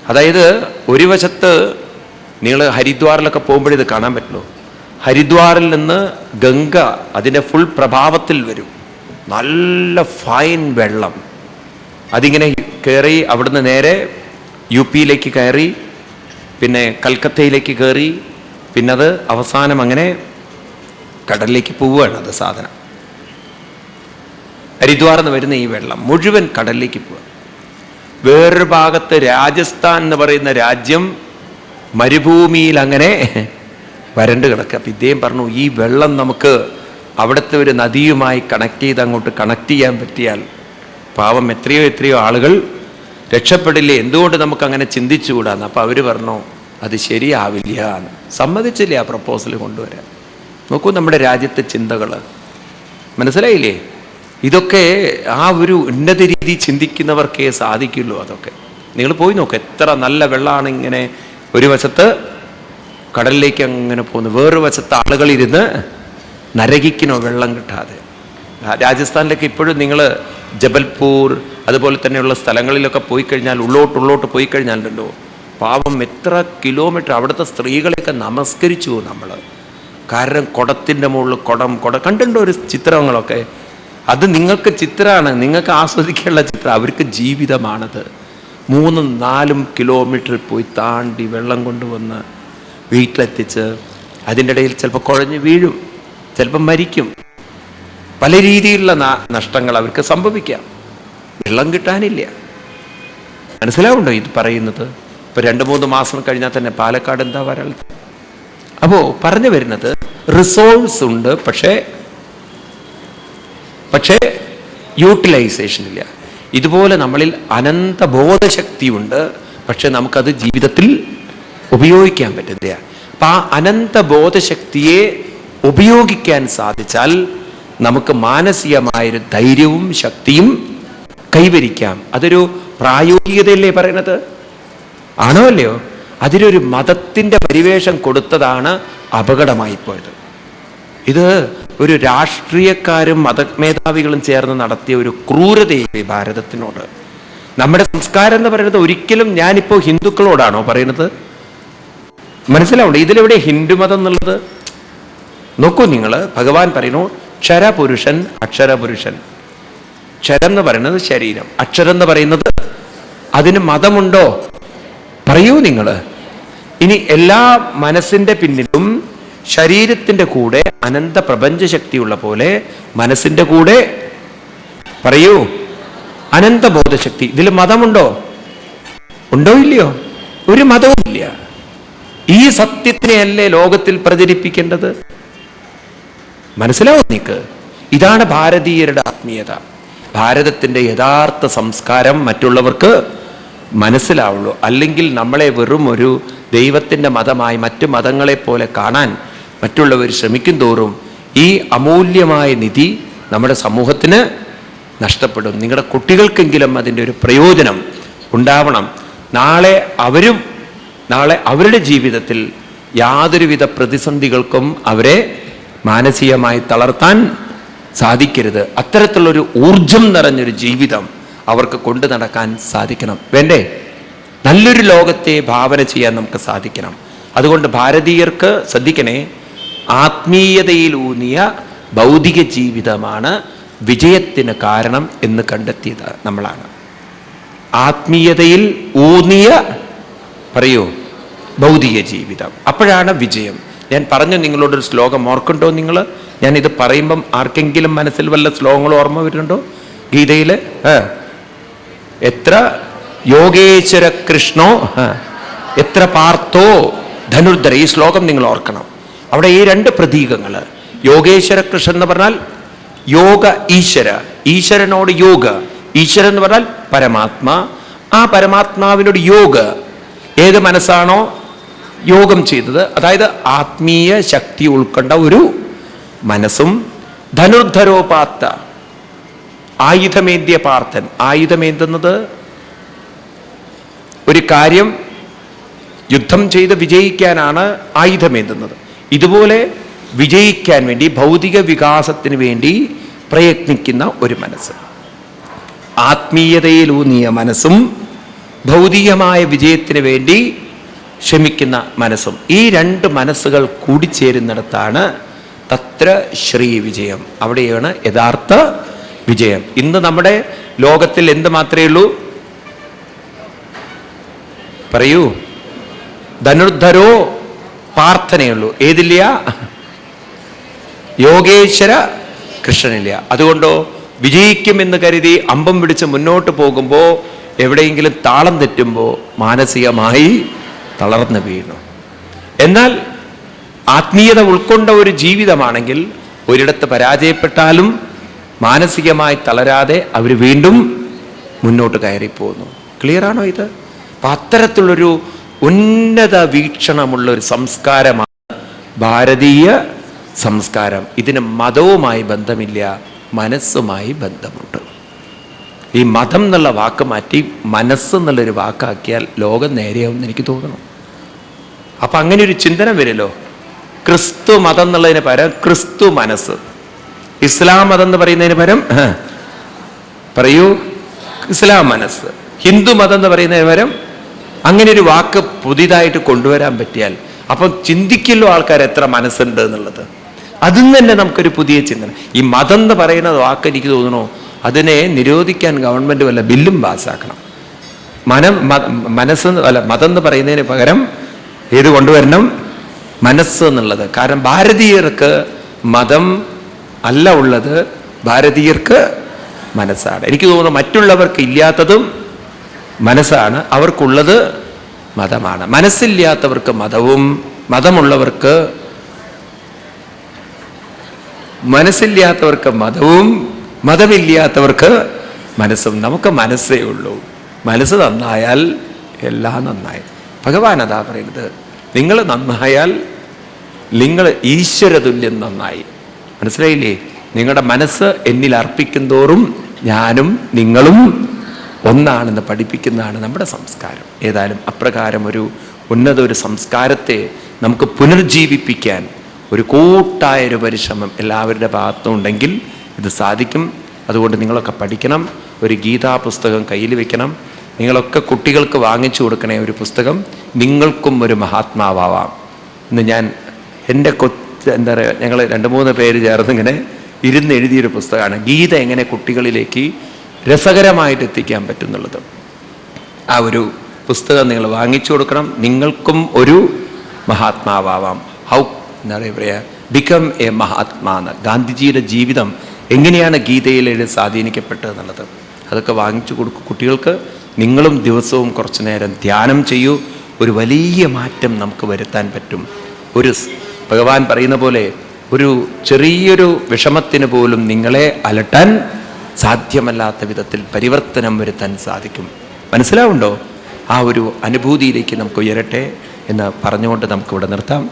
അതായത് ഒരു വശത്ത് നിങ്ങൾ ഹരിദ്വാറിലൊക്കെ പോകുമ്പോഴേ ഇത് കാണാൻ പറ്റുള്ളൂ. ഹരിദ്വാറിൽ നിന്ന് ഗംഗ അതിൻ്റെ ഫുൾ പ്രഭാവത്തിൽ വരും. നല്ല ഫൈൻ വെള്ളം അതിങ്ങനെ കയറി അവിടുന്ന് നേരെ UP-യിലേക്ക് കയറി, പിന്നെ കൽക്കത്തയിലേക്ക് കയറി, പിന്നെ അത് അവസാനം അങ്ങനെ കടലിലേക്ക് പോവുകയാണ്. അത് സാധനം ഹരിദ്വാറിൽ നിന്ന് വരുന്ന ഈ വെള്ളം മുഴുവൻ കടലിലേക്ക് പോവുക. വേറൊരു ഭാഗത്ത് രാജസ്ഥാൻ എന്ന് പറയുന്ന രാജ്യം മരുഭൂമിയിൽ അങ്ങനെ വരണ്ട് കിടക്കുക. അപ്പം ഇദ്ദേഹം പറഞ്ഞു, ഈ വെള്ളം നമുക്ക് അവിടുത്തെ ഒരു നദിയുമായി കണക്ട് ചെയ്ത് അങ്ങോട്ട് കണക്ട് ചെയ്യാൻ പറ്റിയാൽ പാവം എത്രയോ ആളുകൾ രക്ഷപ്പെടില്ലേ, എന്തുകൊണ്ട് നമുക്ക് അങ്ങനെ ചിന്തിച്ചുകൂടാന്ന്. അപ്പം അവർ പറഞ്ഞു, അത് ശരിയാവില്ല എന്ന് സമ്മതിച്ചില്ല ആ പ്രപ്പോസൽ കൊണ്ടുവരാൻ. നോക്കൂ നമ്മുടെ രാജ്യത്തെ ചിന്തകൾ, മനസ്സിലായില്ലേ? ഇതൊക്കെ ആ ഒരു ഉന്നത രീതി ചിന്തിക്കുന്നവർക്കേ സാധിക്കുള്ളൂ. അതൊക്കെ നിങ്ങൾ പോയി നോക്കുക. എത്ര നല്ല വെള്ളമാണ് ഇങ്ങനെ ഒരു വശത്ത് കടലിലേക്ക് അങ്ങനെ പോകുന്നു, വേറൊരു വശത്ത് ആളുകളിരുന്ന് നരകിക്കണോ വെള്ളം കിട്ടാതെ. രാജസ്ഥാനിലൊക്കെ ഇപ്പോഴും നിങ്ങൾ ജബൽപൂർ അതുപോലെ തന്നെയുള്ള സ്ഥലങ്ങളിലൊക്കെ പോയി കഴിഞ്ഞാൽ, ഉള്ളോട്ട് പോയി കഴിഞ്ഞാലുണ്ടല്ലോ, പാവം എത്ര കിലോമീറ്റർ അവിടുത്തെ സ്ത്രീകളെയൊക്കെ നമസ്കരിച്ചു നമ്മൾ. കാരണം കുടത്തിൻ്റെ മുകളിൽ കുടം കണ്ടിട്ടുണ്ടോ ഒരു ചിത്രങ്ങളൊക്കെ? അത് നിങ്ങൾക്ക് ചിത്രമാണ്, നിങ്ങൾക്ക് ആസ്വദിക്കാനുള്ള ചിത്രം, അവർക്ക് ജീവിതമാണത്. 3-4 കിലോമീറ്റർ പോയി താണ്ടി വെള്ളം കൊണ്ടുവന്ന് വീട്ടിലെത്തിച്ച് അതിൻ്റെ ഇടയിൽ ചിലപ്പോൾ കുഴഞ്ഞ് വീഴും, ചിലപ്പോൾ മരിക്കും. പല രീതിയിലുള്ള നഷ്ടങ്ങൾ അവർക്ക് സംഭവിക്കാം. വെള്ളം കിട്ടാനില്ല. മനസ്സിലാവുണ്ടോ ഇത് പറയുന്നത്? ഇപ്പം 2-3 മാസം കഴിഞ്ഞാൽ തന്നെ പാലക്കാട് എന്താ വരൾച്ച. അപ്പോൾ പറഞ്ഞു വരുന്നത് റിസോഴ്സ് ഉണ്ട്, പക്ഷേ യൂട്ടിലൈസേഷൻ ഇല്ല. ഇതുപോലെ നമ്മളിൽ അനന്ത ബോധശക്തിയുണ്ട്, പക്ഷെ നമുക്കത് ജീവിതത്തിൽ ഉപയോഗിക്കാൻ പറ്റില്ല. അപ്പം ആ അനന്ത ബോധശക്തിയെ ഉപയോഗിക്കാൻ സാധിച്ചാൽ നമുക്ക് മാനസികമായൊരു ധൈര്യവും ശക്തിയും കൈവരിക്കാം. അതൊരു പ്രായോഗികതയല്ലേ പറയുന്നത്? ആണോ അല്ലയോ? അതിനൊരു മതത്തിൻ്റെ പരിവേഷം കൊടുത്തതാണ് അപകടമായി പോയത്. ഇത് ഒരു രാഷ്ട്രീയക്കാരും മതമേധാവികളും ചേർന്ന് നടത്തിയ ഒരു ക്രൂരതയെ ഭാരതത്തിനോട്. നമ്മുടെ സംസ്കാരം എന്ന് പറയുന്നത് ഒരിക്കലും ഞാനിപ്പോൾ ഹിന്ദുക്കളോടാണോ പറയുന്നത്? മനസ്സിലാവുണ്ട് ഇതിലെവിടെ ഹിന്ദുമതം എന്നുള്ളത്? നോക്കൂ നിങ്ങൾ, ഭഗവാൻ പറയുന്നു ക്ഷരപുരുഷൻ അക്ഷരപുരുഷൻ. ക്ഷരം എന്ന് പറയുന്നത് ശരീരം, അക്ഷരം എന്ന് പറയുന്നത്, അതിന് മതമുണ്ടോ? പറയൂ നിങ്ങൾ. ഇനി എല്ലാ മനസ്സിന്റെ പിന്നിലും ശരീരത്തിന്റെ കൂടെ അനന്ത പ്രപഞ്ചശക്തിയുള്ള പോലെ മനസ്സിന്റെ കൂടെ പറയൂ അനന്ത ബോധശക്തി. ഇതിൽ മതമുണ്ടോ? ഉണ്ടോ ഇല്ലയോ? ഒരു മതവും ഇല്ല. ഈ സത്യത്തിനെയല്ലേ ലോകത്തിൽ പ്രചരിപ്പിക്കേണ്ടത്? മനസ്സിലാവും നീക്ക്? ഇതാണ് ഭാരതീയരുടെ ആത്മീയത. ഭാരതത്തിന്റെ യഥാർത്ഥ സംസ്കാരം മറ്റുള്ളവർക്ക് മനസ്സിലാവുള്ളൂ. അല്ലെങ്കിൽ നമ്മളെ വെറും ഒരു ദൈവത്തിൻ്റെ മതമായി മറ്റു മതങ്ങളെ പോലെ കാണാൻ മറ്റുള്ളവർ ശ്രമിക്കും തോറും ഈ അമൂല്യമായ നിധി നമ്മുടെ സമൂഹത്തിന് നഷ്ടപ്പെടും. നിങ്ങളുടെ കുട്ടികൾക്കെങ്കിലും അതിൻ്റെ ഒരു പ്രയോജനം ഉണ്ടാവണം. നാളെ അവരുടെ ജീവിതത്തിൽ യാതൊരുവിധ പ്രതിസന്ധികൾക്കും അവരെ മാനസികമായി തളർത്താൻ സാധിക്കരുത്. അത്തരത്തിലുള്ളൊരു ഊർജം നിറഞ്ഞൊരു ജീവിതം അവർക്ക് കൊണ്ടു നടക്കാൻ സാധിക്കണം. വേണ്ടേ? നല്ലൊരു ലോകത്തെ ഭാവന ചെയ്യാൻ നമുക്ക് സാധിക്കണം. അതുകൊണ്ട് ഭാരതീയർക്ക് ശ്രദ്ധിക്കണേ, ആത്മീയതയിലൂന്നിയ ഭൗതിക ജീവിതമാണ് വിജയത്തിന് കാരണം എന്ന് കണ്ടെത്തിയത് നമ്മളാണ്. ആത്മീയതയിൽ ഊന്നിയ പറയൂ ഭൗതിക ജീവിതം, അപ്പോഴാണ് വിജയം. ഞാൻ പറഞ്ഞു നിങ്ങളോടൊരു ശ്ലോകം ഓർക്കുന്നുണ്ടോ നിങ്ങൾ? ഞാനിത് പറയുമ്പം ആർക്കെങ്കിലും മനസ്സിൽ വല്ല ശ്ലോകങ്ങൾ ഓർമ്മ വരുന്നുണ്ടോ? ഗീതയിൽ എത്ര യോഗേശ്വര കൃഷ്ണോ എത്ര പാർത്തോ ധനുർധര. ഈ ശ്ലോകം നിങ്ങൾ ഓർക്കണം. അവിടെ ഈ 2 പ്രതീകങ്ങൾ, യോഗേശ്വര കൃഷ്ണൻ എന്ന് പറഞ്ഞാൽ യോഗ ഈശ്വര, ഈശ്വരനോട് യോഗ, ഈശ്വരൻ എന്ന് പറഞ്ഞാൽ പരമാത്മാ, ആ പരമാത്മാവിനോട് യോഗ. ഏത് മനസ്സാണോ യോഗം ചെയ്തത്, അതായത് ആത്മീയ ശക്തി ഉൾക്കൊണ്ട ഒരു മനസ്സും, ധനുർധരോപാത്ത ആയുധമേന്തിയ പാർത്ഥൻ. ആയുധമേന്തുന്നത് ഒരു കാര്യം യുദ്ധം ചെയ്ത് വിജയിക്കാനാണ് ആയുധമേന്തുന്നത്. ഇതുപോലെ വിജയിക്കാൻ വേണ്ടി ഭൗതിക വികാസത്തിന് വേണ്ടി പ്രയത്നിക്കുന്ന ഒരു മനസ്സ്, ആത്മീയതയിലൂന്നിയ മനസ്സും ഭൗതികമായ വിജയത്തിന് വേണ്ടി ശ്രമിക്കുന്ന മനസ്സും, ഈ 2 മനസ്സുകൾ കൂടിച്ചേരുന്നിടത്താണ് തത്ര ശ്രീ വിജയം. അവിടെയാണ് യഥാർത്ഥ വിജയം. ഇന്ന് നമ്മുടെ ലോകത്തിൽ എന്ത് മാത്രമേ ഉള്ളൂ? പറയൂ. ധനുർധരോ പ്രാർത്ഥനയുള്ളൂ. ഏതില്ല? യോഗേശ്വര കൃഷ്ണനില്ല. അതുകൊണ്ടോ വിജയിക്കുമെന്ന് കരുതി അമ്പം പിടിച്ച് മുന്നോട്ട് പോകുമ്പോൾ എവിടെയെങ്കിലും താളം തെറ്റുമ്പോൾ മാനസികമായി തളർന്നു വീണു. എന്നാൽ ആത്മീയത ഉൾക്കൊണ്ട ഒരു ജീവിതമാണെങ്കിൽ ഒരിടത്ത് പരാജയപ്പെട്ടാലും മാനസികമായി തളരാതെ അവർ വീണ്ടും മുന്നോട്ട് കയറിപ്പോകുന്നു. ക്ലിയർ ആണോ ഇത്? അപ്പം അത്തരത്തിലുള്ളൊരു ഉന്നത വീക്ഷണമുള്ള ഒരു സംസ്കാരമാണ് ഭാരതീയ സംസ്കാരം. ഇതിന് മതവുമായി ബന്ധമില്ല, മനസ്സുമായി ബന്ധമുണ്ട്. ഈ മതം എന്നുള്ള വാക്ക് മാറ്റി മനസ്സ് എന്നുള്ളൊരു വാക്കാക്കിയാൽ ലോകം നേരെയാവുമെന്ന് എനിക്ക് തോന്നുന്നു. അപ്പം അങ്ങനെ ഒരു ചിന്തന വരുമല്ലോ. ക്രിസ്തു മതം എന്നുള്ളതിന് പകരം ക്രിസ്തു മനസ്സ്, ഇസ്ലാം മതം എന്ന് പറയുന്നതിന് പകരം പറയൂ ഇസ്ലാം മനസ്സ്, ഹിന്ദു മതം എന്ന് പറയുന്നതിന് പകരം അങ്ങനെ ഒരു വാക്ക് പുതിയതായിട്ട് കൊണ്ടുവരാൻ പറ്റിയാൽ അപ്പം ചിന്തിക്കല്ലോ ആൾക്കാർ എത്ര മനസ്സുണ്ട് എന്നുള്ളത്. അതിൽ നിന്ന് തന്നെ നമുക്കൊരു പുതിയ ചിന്തന. ഈ മതം എന്ന് പറയുന്ന വാക്ക് എനിക്ക് തോന്നുന്നു അതിനെ നിരോധിക്കാൻ ഗവൺമെൻറ് വല്ല ബില്ലും പാസ്സാക്കണം. മനസ്സ് അല്ല, മതം എന്ന് പറയുന്നതിന് പകരം ഏത് കൊണ്ടുവരണം? മനസ്സ് എന്നുള്ളത്. കാരണം ഭാരതീയർക്ക് മതം അല്ല ഉള്ളത്, ഭാരതീയർക്ക് മനസ്സാണ്. എനിക്ക് തോന്നുന്നു മറ്റുള്ളവർക്ക് ഇല്ലാത്തതും മനസ്സാണ്, അവർക്കുള്ളത് മതമാണ്. മനസ്സില്ലാത്തവർക്ക് മതവും, മനസ്സില്ലാത്തവർക്ക് മതവും, മതമില്ലാത്തവർക്ക് മനസ്സും. നമുക്ക് മനസ്സേ ഉള്ളൂ. മനസ്സ് നന്നായാൽ എല്ലാം നന്നായി. ഭഗവാൻ അതാ പറയുന്നത്, നിങ്ങൾ നന്നായാൽ നിങ്ങൾ ഈശ്വരതുല്യം നന്നായി. മനസ്സിലായില്ലേ? നിങ്ങളുടെ മനസ്സ് എന്നിൽ അർപ്പിക്കും തോറും ഞാനും നിങ്ങളും ഒന്നാണെന്ന് പഠിപ്പിക്കുന്നതാണ് നമ്മുടെ സംസ്കാരം. ഏതായാലും അപ്രകാരം ഒരു ഉന്നത ഒരു സംസ്കാരത്തെ നമുക്ക് പുനർജീവിപ്പിക്കാൻ ഒരു കൂട്ടായൊരു പരിശ്രമം എല്ലാവരുടെ ഭാഗത്തുണ്ടെങ്കിൽ ഇത് സാധിക്കും. അതുകൊണ്ട് നിങ്ങളൊക്കെ പഠിക്കണം. ഒരു ഗീതാ പുസ്തകം കയ്യിൽ വെക്കണം. നിങ്ങളൊക്കെ കുട്ടികൾക്ക് വാങ്ങിച്ചു കൊടുക്കണേ ഒരു പുസ്തകം. നിങ്ങൾക്കും ഒരു മഹാത്മാവാം. ഇന്ന് ഞാൻ എൻ്റെ എന്താ പറയുക, ഞങ്ങൾ 2-3 പേര് ചേർന്നിങ്ങനെ ഇരുന്ന് എഴുതിയൊരു പുസ്തകമാണ് ഗീത എങ്ങനെ കുട്ടികളിലേക്ക് രസകരമായിട്ട് എത്തിക്കാൻ പറ്റുന്നുള്ളത്. ആ ഒരു പുസ്തകം നിങ്ങൾ വാങ്ങിച്ചു കൊടുക്കണം. നിങ്ങൾക്കും ഒരു മഹാത്മാവാം. ഹൗ എന്താ പറയുക, ബിക്കം എ മഹാത്മാ എന്ന്. ഗാന്ധിജിയുടെ ജീവിതം എങ്ങനെയാണ് ഗീതയിൽ സ്വാധീനിക്കപ്പെട്ടതെന്നുള്ളത് അതൊക്കെ വാങ്ങിച്ചു കൊടുക്കും കുട്ടികൾക്ക്. നിങ്ങളും ദിവസവും കുറച്ചു നേരം ധ്യാനം ചെയ്യൂ. ഒരു വലിയ മാറ്റം നമുക്ക് വരുത്താൻ പറ്റും. ഒരു ഭഗവാൻ പറയുന്ന പോലെ ഒരു ചെറിയൊരു വിഷമത്തിന് പോലും നിങ്ങളെ അലട്ടാൻ സാധ്യമല്ലാത്ത വിധത്തിൽ പരിവർത്തനം വരുത്താൻ സാധിക്കും. മനസ്സിലാവുണ്ടോ? ആ ഒരു അനുഭൂതിയിലേക്ക് നമുക്ക് ഉയരട്ടെ എന്ന് പറഞ്ഞുകൊണ്ട് നമുക്കിവിടെ നിർത്താം.